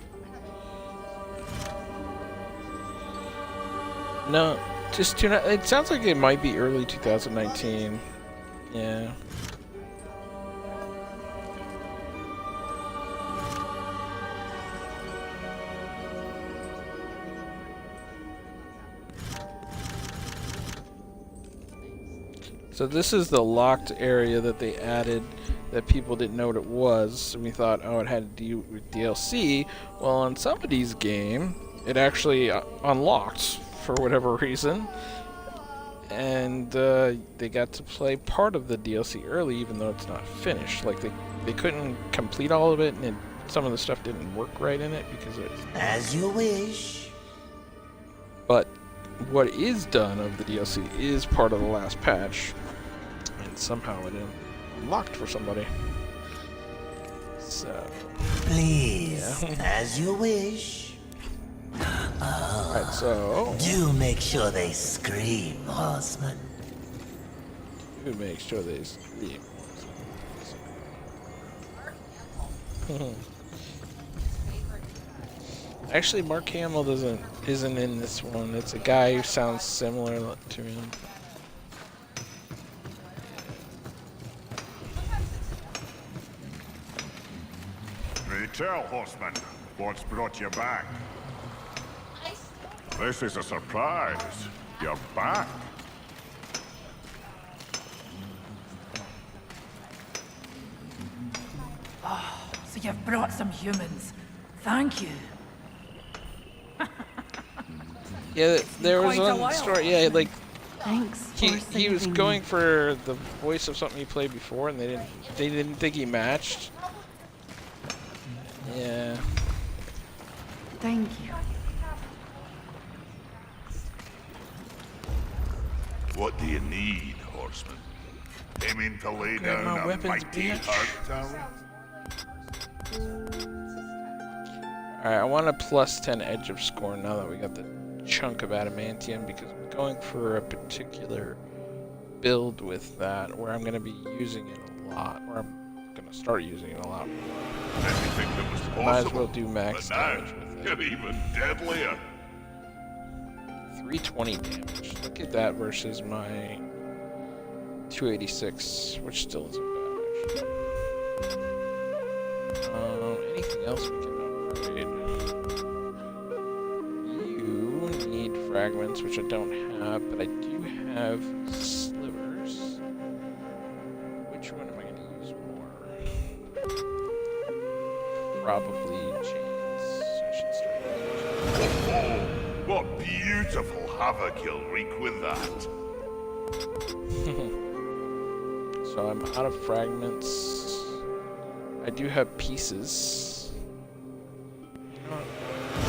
No, just tune out. It sounds like it might be early 2019. Yeah. So this is the locked area that they added that people didn't know what it was. And we thought, oh, it had to do with DLC. Well, on somebody's game, it actually unlocked for whatever reason. And they got to play part of the DLC early, even though it's not finished. Like, they couldn't complete all of it, and some of the stuff didn't work right in it because it's... As you wish. But what is done of the DLC is part of the last patch. And and somehow it unlocked for somebody. So, Please, yeah. as you wish. Alright, so Do make sure they scream, horseman. we make sure they scream. Actually, Mark Hamill isn't in this one. It's a guy who sounds similar to him. Pray tell, horseman, what's brought you back? This is a surprise. You're back. So you've brought some humans. Thank you. Yeah, there was quite a one while. story. Yeah, like Thanks he was going for the voice of something he played before, and they didn't think he matched. Yeah. Thank you. What do you need, horseman? Aiming to lay Grab my down a weapons, mighty bitch. hard tower? Alright, I want a +10 edge of scorn now that we got the chunk of adamantium, because I'm going for a particular build with that where I'm going to be using it a lot, or I'm going to start using it a lot more. Anything that was possible. Might as well do max but now, damage with it. you're even deadlier. 320 damage. Look at that versus my 286, which still isn't bad actually. Anything else we can upgrade? You need fragments, which I don't have, but I do have slivers. Which one am I going to use more? Probably chains. I should start using chains. Oh, what beautiful havoc you'll wreak with that. So I'm out of fragments. I do have pieces.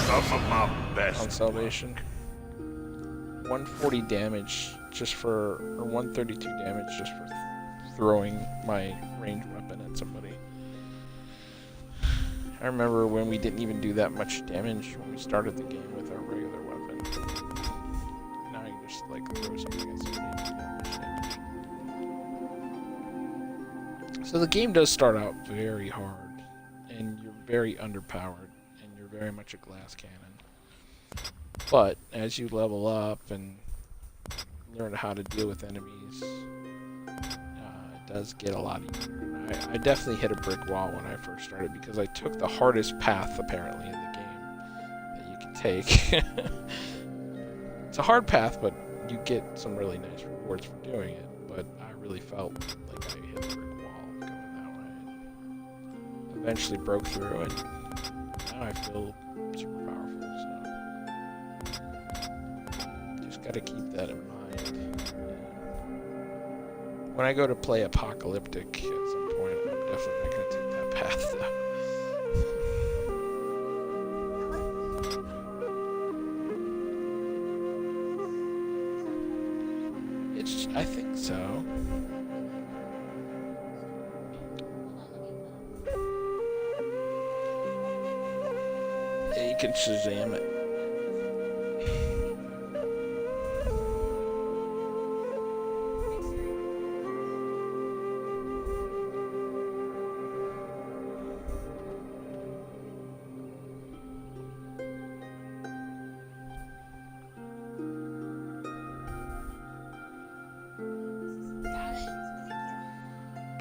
Some of my On best. salvation. 140 damage just for, or 132 damage just for throwing my ranged weapon at somebody. I remember when we didn't even do that much damage when we started the game with our regular weapon. Now you just like throw something at somebody and do that much damage. So the game does start out very hard, and you're very underpowered, and you're very much a glass cannon. But as you level up and learn how to deal with enemies, it does get a lot easier. And I definitely hit a brick wall when I first started because I took the hardest path apparently in the game that you can take. It's a hard path, but you get some really nice rewards for doing it. But I really felt like I hit a brick wall going that way. Eventually broke through, and now I feel super powerful. So just gotta keep that in mind. When I go to play Apocalyptic at some point, I'm definitely not gonna take that path though. I think so. Yeah, you can Shazam it.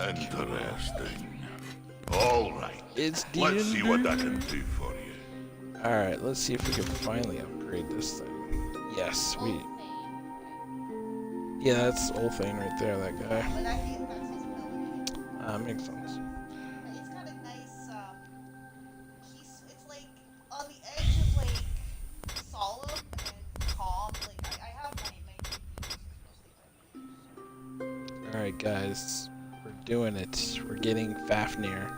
Interesting. All right. It's Let's see what I D&D. can do for you. Alright, let's see if we can finally upgrade this thing. Yes, we... Yeah, that's the old thing right there, that guy. But that game has his ability. Makes sense. It's got a nice, it's like on the edge of like solemn and calm. Like I have my Alright guys, we're doing it. We're getting Fafnir.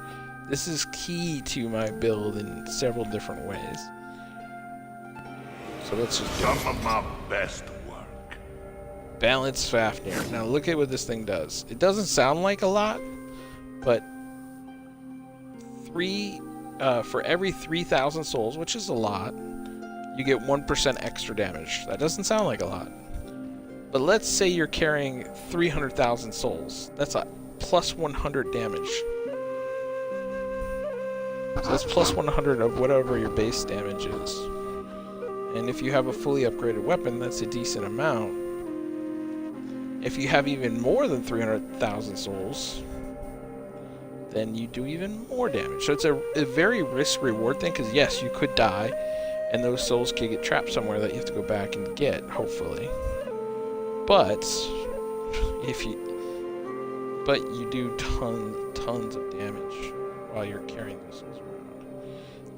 This is key to my build in several different ways. So let's just do Some it. of my best work. Balanced Fafnir. Now look at what this thing does. It doesn't sound like a lot, but for every 3,000 souls, which is a lot, you get 1% extra damage. That doesn't sound like a lot. But let's say you're carrying 300,000 souls. That's a plus 100 damage. So that's plus 100 of whatever your base damage is. And if you have a fully upgraded weapon, that's a decent amount. If you have even more than 300,000 souls, then you do even more damage. So it's a very risk-reward thing, because yes, you could die, and those souls could get trapped somewhere that you have to go back and get, hopefully. But you do tons of damage while you're carrying those souls around.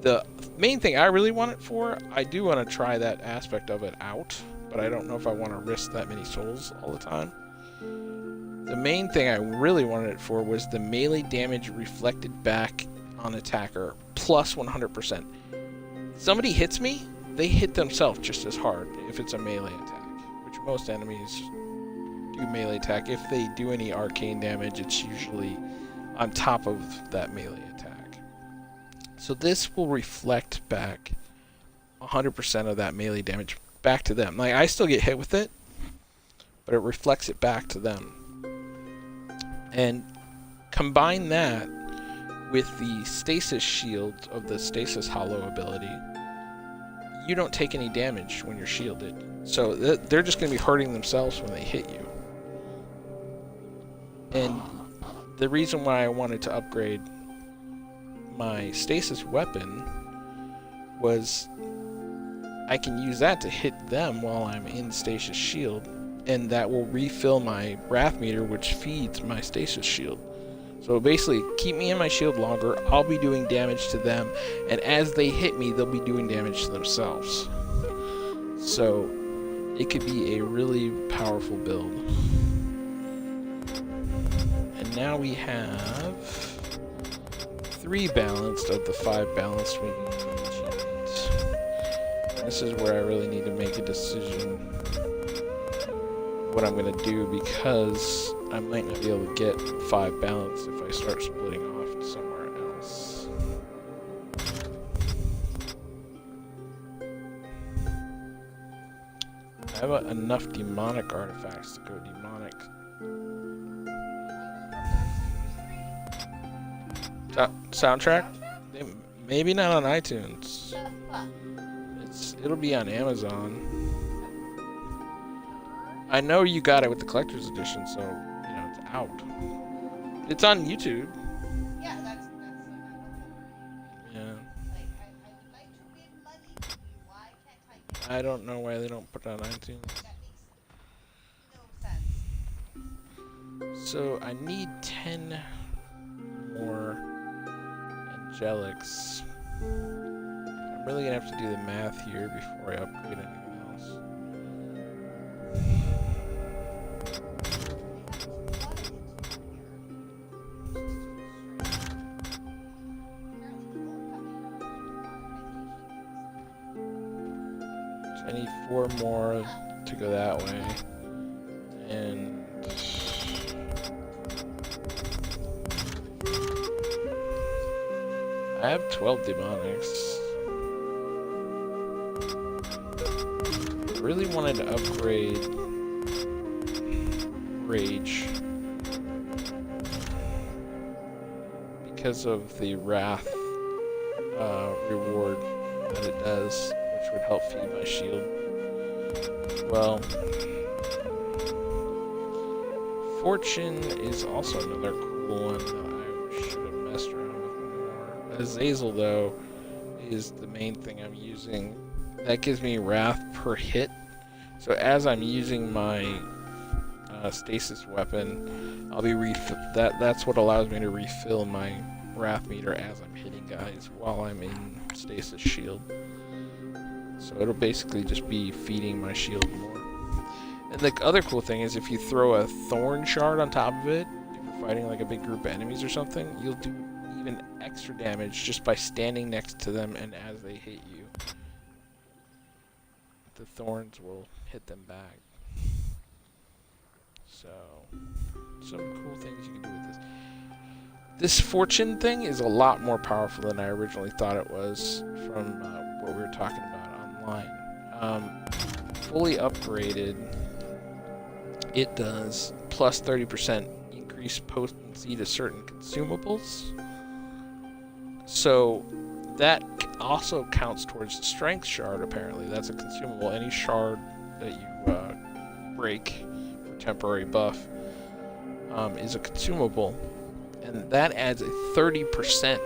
The main thing I really want it for, I do want to try that aspect of it out, but I don't know if I want to risk that many souls all the time. The main thing I really wanted it for was the melee damage reflected back on attacker plus 100%. Somebody hits me, they hit themselves just as hard if it's a melee attack, which most enemies do melee attack. If they do any arcane damage, it's usually on top of that melee attack. So this will reflect back 100% of that melee damage back to them. Like, I still get hit with it, but it reflects it back to them. And combine that with the stasis shield of the stasis hollow ability, you don't take any damage when you're shielded. So they're just going to be hurting themselves when they hit you. And the reason why I wanted to upgrade my stasis weapon was I can use that to hit them while I'm in stasis shield, and that will refill my wrath meter, which feeds my stasis shield. So basically, keep me in my shield longer, I'll be doing damage to them, and as they hit me, they'll be doing damage to themselves. So it could be a really powerful build. And now we have 3 balanced of the 5 balanced we need to achieve. This is where I really need to make a decision what I'm going to do, because I might not be able to get 5 balanced if I start splitting off somewhere else. I have enough demonic artifacts to go demonic. Soundtrack? Maybe not on iTunes. It'll be on Amazon. I know you got it with the collector's edition, so you know it's out. It's on YouTube. Yeah, that's Yeah. like I would like to win money from you. Why can't I get I don't know why they don't put it on iTunes. that? Makes no sense. So I need 10 more angelics. I'm really gonna have to do the math here before I upgrade anything else. So I need 4 more to go that way, and I have 12 demonics. I really wanted to upgrade Rage because of the Wrath reward that it does, which would help feed my shield. Well, Fortune is also another cool one that I should have messed around with more. Azazel, though, is the main thing I'm using. That gives me Wrath per hit. So as I'm using my stasis weapon, I'll be that's what allows me to refill my Wrath meter as I'm hitting guys while I'm in stasis shield. So it'll basically just be feeding my shield more. And the other cool thing is if you throw a thorn shard on top of it, if you're fighting like a big group of enemies or something, you'll do even extra damage just by standing next to them, and as they hit you, the thorns will hit them back. So, some cool things you can do with this. This fortune thing is a lot more powerful than I originally thought it was from what we were talking about online. Fully upgraded, it does plus 30% increased potency to certain consumables. So that also counts towards the strength shard, apparently. That's a consumable. Any shard that you break for temporary buff is a consumable. And that adds a 30%.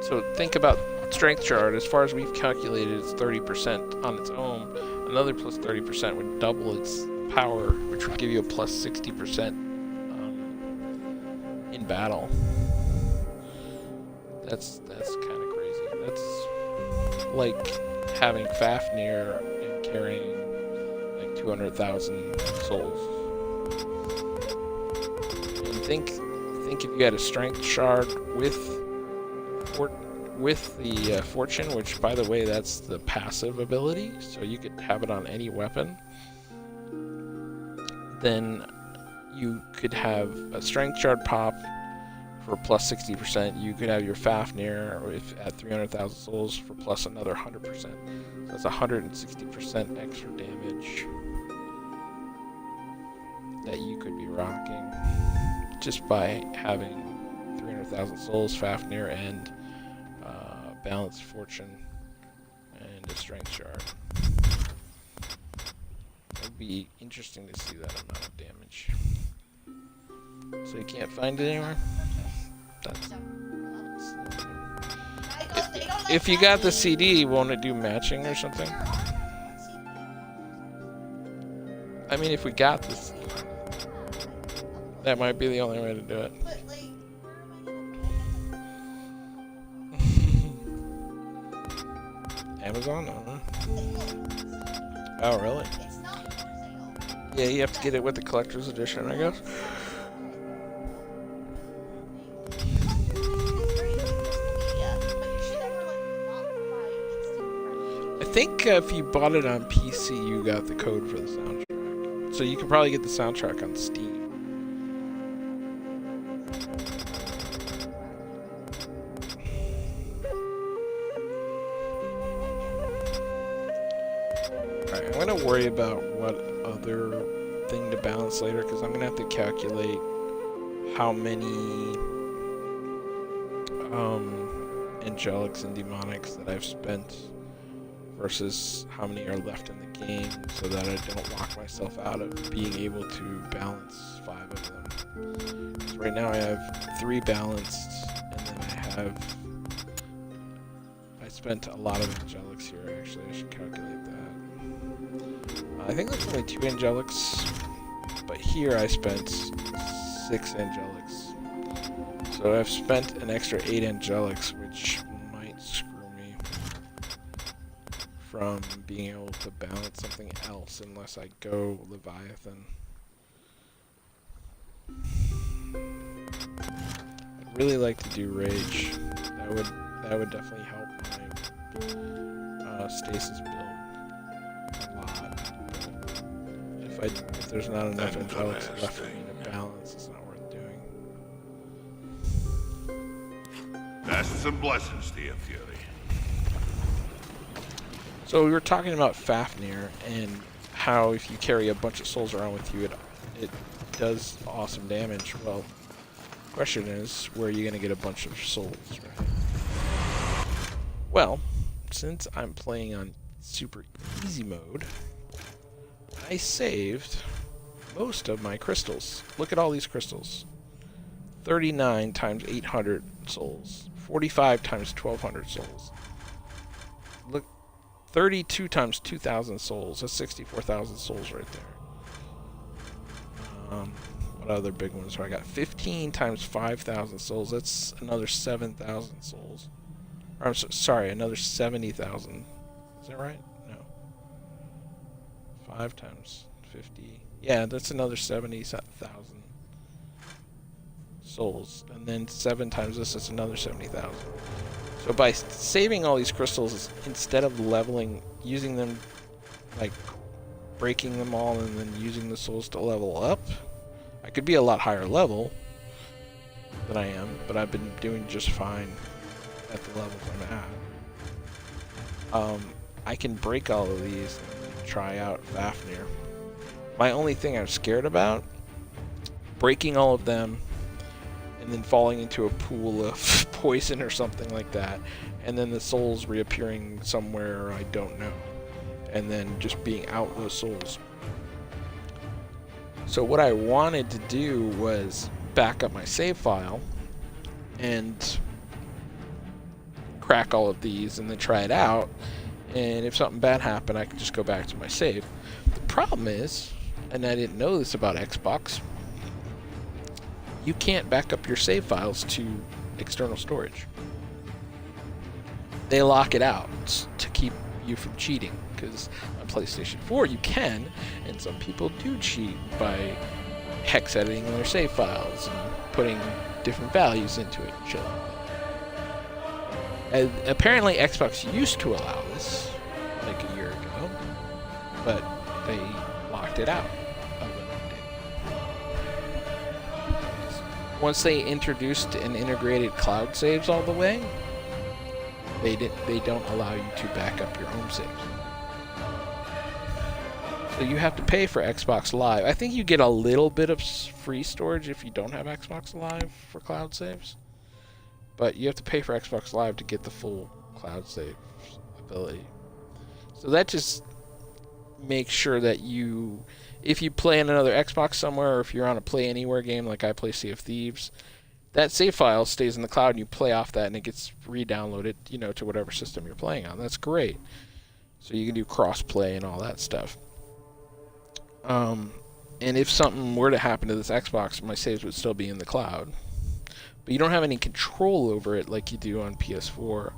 So think about strength shard. As far as we've calculated, it's 30% on its own. Another plus 30% would double its power, which would give you a plus 60% in battle. That's kind of crazy. That's like having Fafnir and carrying like 200,000 souls. And think if you had a strength shard with the fortune, which by the way, that's the passive ability, so you could have it on any weapon. Then you could have a strength shard pop for plus 60%. You could have your Fafnir at 300,000 souls for plus another 100%. So that's 160% extra damage that you could be rocking just by having 300,000 souls, Fafnir, and balanced fortune, and a strength shard. It would be interesting to see that amount of damage. So you can't find it anywhere? If you got the CD, won't it do matching or something? I mean, if we got this, that might be the only way to do it. Amazon? Oh, really? Yeah, you have to get it with the collector's edition, I guess. I think if you bought it on PC, you got the code for the soundtrack. So you can probably get the soundtrack on Steam. Alright, I'm going to worry about what other thing to balance later, because I'm going to have to calculate how many angelics and demonics that I've spent versus how many are left in the game, so that I don't lock myself out of being able to balance 5 of them. Because right now I have 3 balanced, and then I spent a lot of angelics here. Actually, I should calculate that. I think there's only 2 angelics, but here I spent 6 angelics. So I've spent an extra 8 angelics, which might screw me from being able to balance something else unless I go Leviathan. I'd really like to do Rage. That would definitely help my stasis build a lot. But if there's not enough angelics left for me to balance, it's not worth doing. Nests and blessings to you, Fury. So we were talking about Fafnir and how if you carry a bunch of souls around with you, it does awesome damage. Well, the question is, where are you going to get a bunch of souls, right? Well, since I'm playing on super easy mode, I saved most of my crystals. Look at all these crystals. 39 times 800 souls. 45 times 1200 souls. Look, 32 times 2,000 souls. That's 64,000 souls right there. What other big ones? So I got 15 times 5,000 souls. That's another 7,000 souls. Or, I'm sorry, another 70,000. Is that right? No. 5 times 50. Yeah, that's another 70,000 souls. And then 7 times this, that's another 70,000. So by saving all these crystals, instead of leveling, using them, like breaking them all and then using the souls to level up, I could be a lot higher level than I am, but I've been doing just fine at the levels I'm at. I can break all of these and try out Fafnir. My only thing I'm scared about, breaking all of them and then falling into a pool of poison or something like that, and then the souls reappearing somewhere I don't know, and then just being out those souls. So what I wanted to do was back up my save file and crack all of these and then try it out, and if something bad happened I could just go back to my save. The problem is, and I didn't know this about Xbox, you can't back up your save files to external storage. They lock it out to keep you from cheating, because on PlayStation 4 you can, and some people do cheat by hex editing their save files and putting different values into it and shit like that. And apparently Xbox used to allow this like a year ago, but they locked it out of an update. Once they introduced and integrated cloud saves all the way, they don't allow you to back up your own saves. So you have to pay for Xbox Live. I think you get a little bit of free storage if you don't have Xbox Live for cloud saves, but you have to pay for Xbox Live to get the full cloud save ability. So that just makes sure that you, if you play in another Xbox somewhere, or if you're on a Play Anywhere game like I play Sea of Thieves, that save file stays in the cloud and you play off that and it gets re-downloaded, you know, to whatever system you're playing on. That's great. So you can do cross-play and all that stuff. And if something were to happen to this Xbox, my saves would still be in the cloud. But you don't have any control over it like you do on PS4.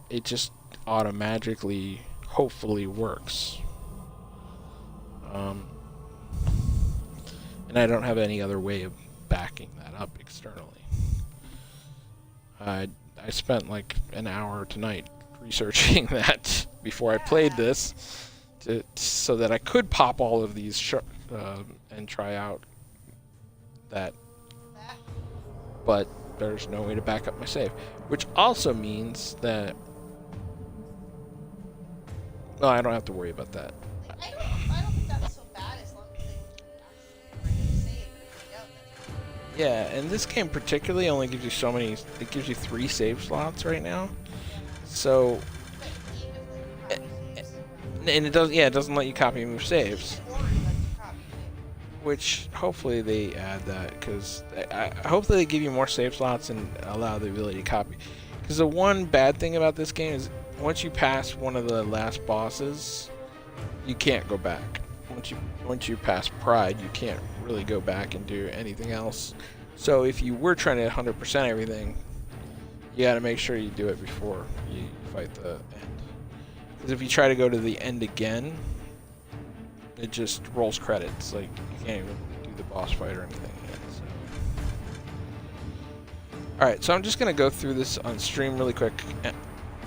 It just automatically, hopefully, works. And I don't have any other way of backing that up externally. I spent like an hour tonight researching that before I played this, so that I could pop all of these and try out that. But there's no way to back up my save, which also means that, well, I don't have to worry about that. I don't think that's so bad as long as they actually bring a save, but if they don't, that's fine. Yeah, and this game particularly only gives you so many. It gives you 3 save slots right now, so. And it doesn't let you copy and move saves. Which hopefully they add that, because hopefully they give you more save slots and allow the ability to copy. Because the one bad thing about this game is once you pass one of the last bosses, you can't go back. Once you pass Pride, you can't really go back and do anything else. So if you were trying to 100% everything, you got to make sure you do it before you fight the end. Because if you try to go to the end again, it just rolls credits. Like, you can't even do the boss fight or anything yet. So. Alright, so I'm just going to go through this on stream really quick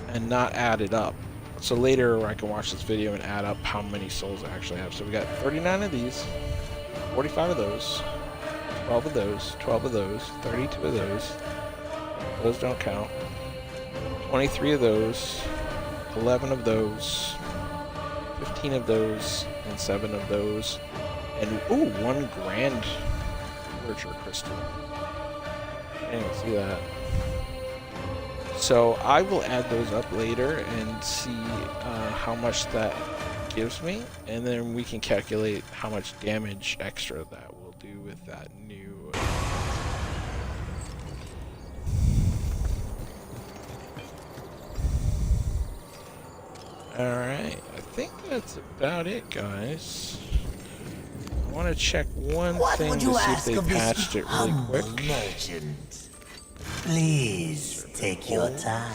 and not add it up. So later I can watch this video and add up how many souls I actually have. So we got 39 of these, 45 of those, 12 of those, 12 of those, 32 of those. Those don't count. 23 of those, 11 of those, 15 of those, and 7 of those, and ooh, 1 grand Virtual Crystal. I didn't even see that. So I will add those up later and see how much that gives me, and then we can calculate how much damage extra that will do with that new. Alright, I think that's about it, guys. I want to check one thing to see if they patched it really quick. Merchant? Please take your time.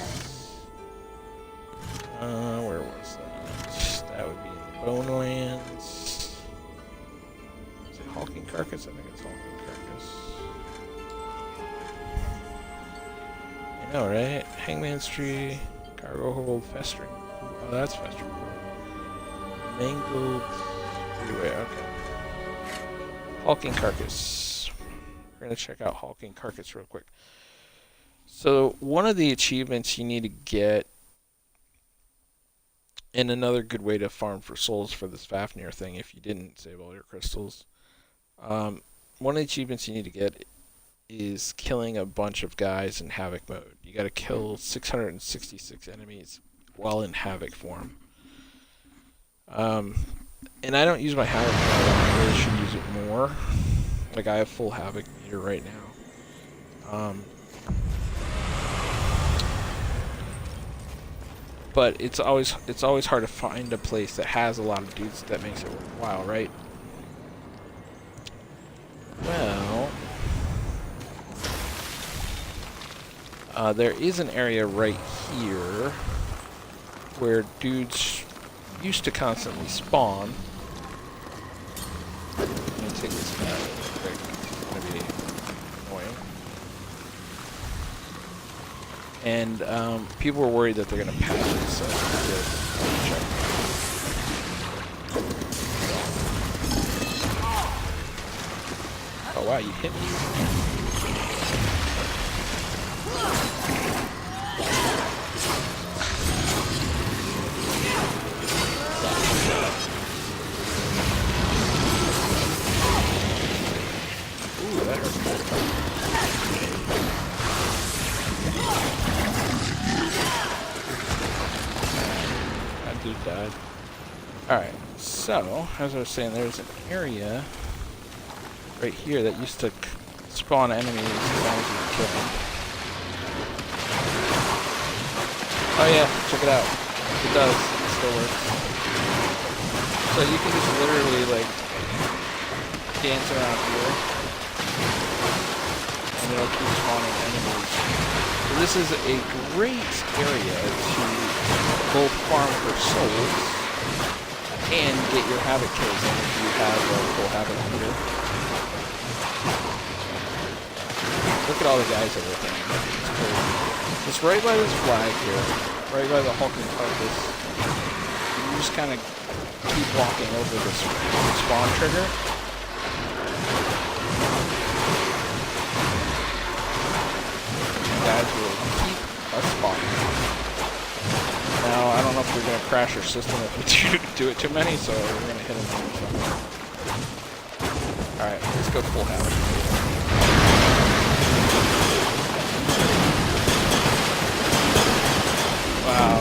Where was that? That would be in Bonelands. Is it Hulking Carcass? I think it's Hulking Carcass. You know, right? Hangman's Tree, Cargo Hold, Festering. Oh, that's Festering. Mangled. Anyway, okay. Hulking Carcass. We're going to check out Hulking Carcass real quick. So, one of the achievements you need to get, and another good way to farm for souls for this Fafnir thing, if you didn't save all your crystals, one of the achievements you need to get is killing a bunch of guys in Havoc mode. You got to kill 666 enemies while in Havoc form. And I don't use my Havoc mode. I really should use it more. Like, I have full Havoc meter right now. But it's always hard to find a place that has a lot of dudes that makes it worthwhile, right? Well, there is an area right here where dudes used to constantly spawn. Let me take this guy real quick. It's going to be annoying. And people were worried that they're going to patch it, so I did check. Oh wow, you hit me. Ooh, that hurts. That dude died. Alright, so, as I was saying, there's an area right here that used to spawn enemies as long as you kill them. Oh yeah, check it out. It does. It still works. So you can just literally, like, dance around here, and it'll keep spawning enemies. So this is a great area to both farm for souls and get your Havoc kills in if you have a full Havoc meter. Look at all the guys that are there. It's crazy. It's right by this flag here, right by the Hulking Carcass. You just kind of keep walking over this spawn trigger. Guys will keep us spawning. Now, I don't know if we're going to crash our system if we do it too many, so we're going to hit them. Alright, let's go full Havoc. Wow,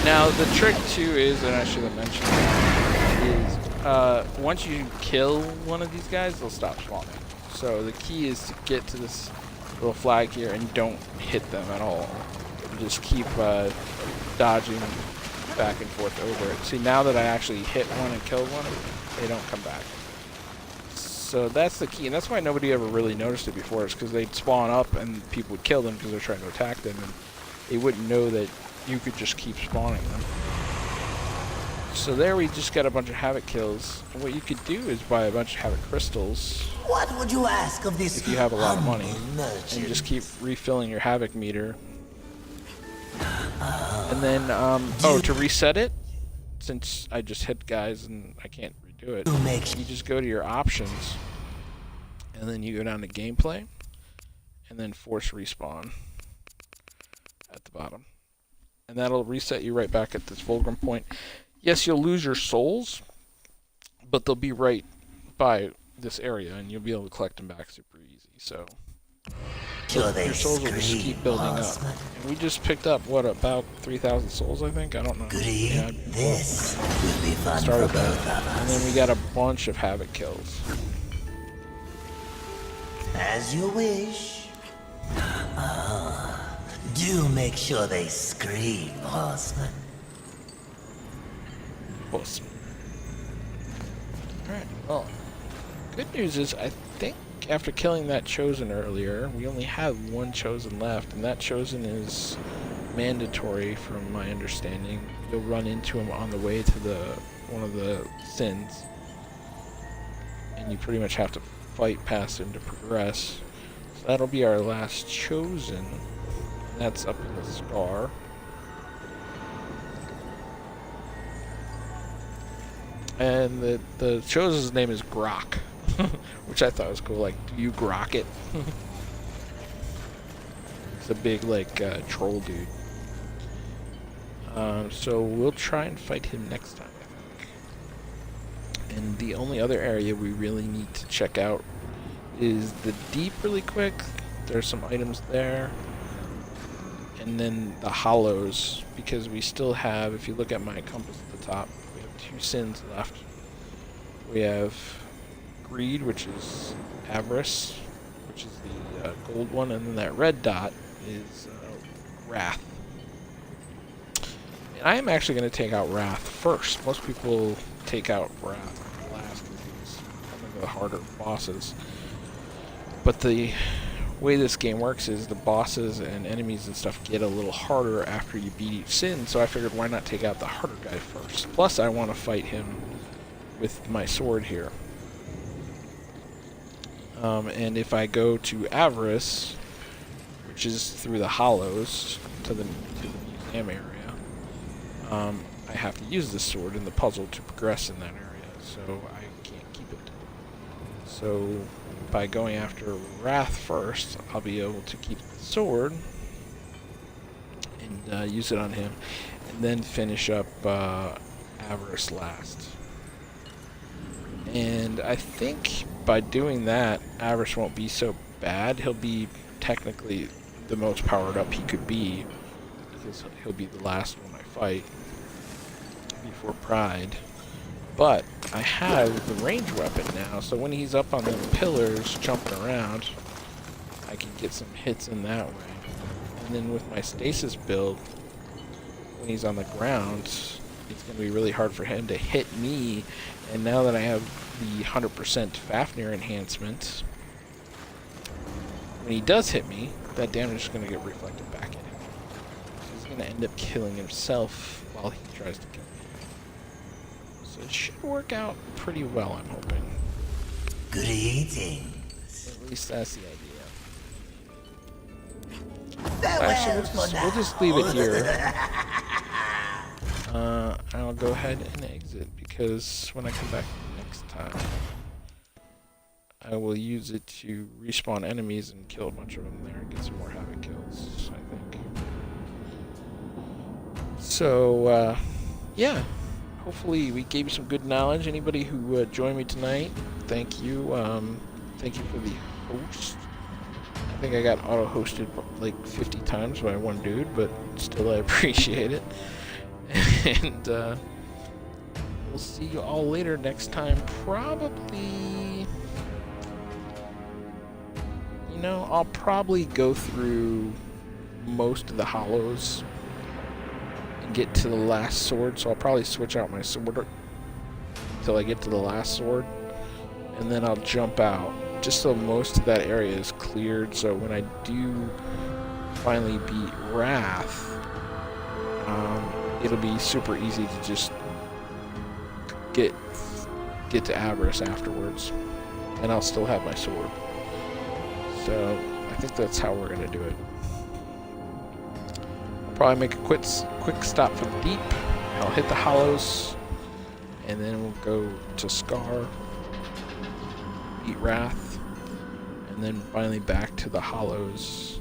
now the trick too is, and I should have mentioned that, is once you kill one of these guys, they'll stop spawning. So the key is to get to this little flag here and don't hit them at all. You just keep dodging back and forth over it. See, now that I actually hit one and killed one, they don't come back. So that's the key, and that's why nobody ever really noticed it before, is because they'd spawn up and people would kill them because they're trying to attack them, and they wouldn't know that you could just keep spawning them. So there we just got a bunch of Havoc kills. And what you could do is buy a bunch of Havoc crystals. What would you ask of this? If you have a lot of money, merchant? and just keep refilling your Havoc meter. And then, oh, to reset it, since I just hit guys and I can't redo it, you just go to your options, and then you go down to gameplay, and then force respawn at the bottom. And that'll reset you right back at this fulcrum point. Yes, you'll lose your souls, but they'll be right by this area, and you'll be able to collect them back super easy. So your souls will just keep building up. And we just picked up, what, about 3,000 souls, I think? I don't know. Yeah, This will be fun started for both that. of us. And then we got a bunch of Havoc kills. As you wish. Do make sure they scream, horseman. Awesome. Alright, well, good news is I think after killing that Chosen earlier, we only have one Chosen left, and that Chosen is mandatory from my understanding. You'll run into him on the way to one of the sins, and you pretty much have to fight past him to progress. So that'll be our last chosen. That's up in the Scar. And the chosen's name is Grok, which I thought was cool. Like, do you grok it? It's a big, like, troll dude. So we'll try and fight him next time, I think. And the only other area we really need to check out is the deep really quick. There's some items there. And then the hollows, because we still have, if you look at my compass at the top, we have 2 sins left. We have greed, which is avarice, which is the gold one, and then that red dot is wrath. And I am actually going to take out wrath first. Most people take out wrath last because he's one of the harder bosses. But the way this game works is the bosses and enemies and stuff get a little harder after you beat each sin, so I figured why not take out the harder guy first. Plus I want to fight him with my sword here. And if I go to Avarice, which is through the hollows to the museum area, I have to use this sword in the puzzle to progress in that area, so I can't keep it. So by going after Wrath first, I'll be able to keep the sword and use it on him, and then finish up Avarice last. And I think by doing that, Avarice won't be so bad. He'll be technically the most powered up he could be, because he'll be the last one I fight before Pride. But I have the range weapon now, so when he's up on them pillars jumping around, I can get some hits in that way. And then with my stasis build, when he's on the ground, it's going to be really hard for him to hit me. And now that I have the 100% Fafnir enhancement, when he does hit me, that damage is going to get reflected back at him. So he's going to end up killing himself while he tries to kill me. So it should work out pretty well, I'm hoping. Greetings. At least that's the idea. Farewell Actually, we'll just leave it here. I'll go ahead and exit, because when I come back next time, I will use it to respawn enemies and kill a bunch of them there and get some more havoc kills, I think. So, yeah. Hopefully we gave you some good knowledge. Anybody who joined me tonight, thank you. Thank you for the host. I think I got auto-hosted like 50 times by one dude, but still I appreciate it. And we'll see you all later next time. Probably, you know, I'll probably go through most of the hollows and get to the last sword, so I'll probably switch out my sword until I get to the last sword, and then I'll jump out just so most of that area is cleared, so when I do finally beat Wrath, it'll be super easy to just get to Avarice afterwards, and I'll still have my sword. So I think that's how we're gonna do it. Probably make a quick stop for the deep. I'll hit the hollows, and then we'll go to Scar, beat Wrath, and then finally back to the hollows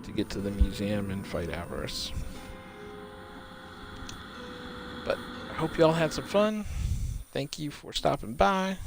to get to the museum and fight Avarice. But I hope you all had some fun. Thank you for stopping by.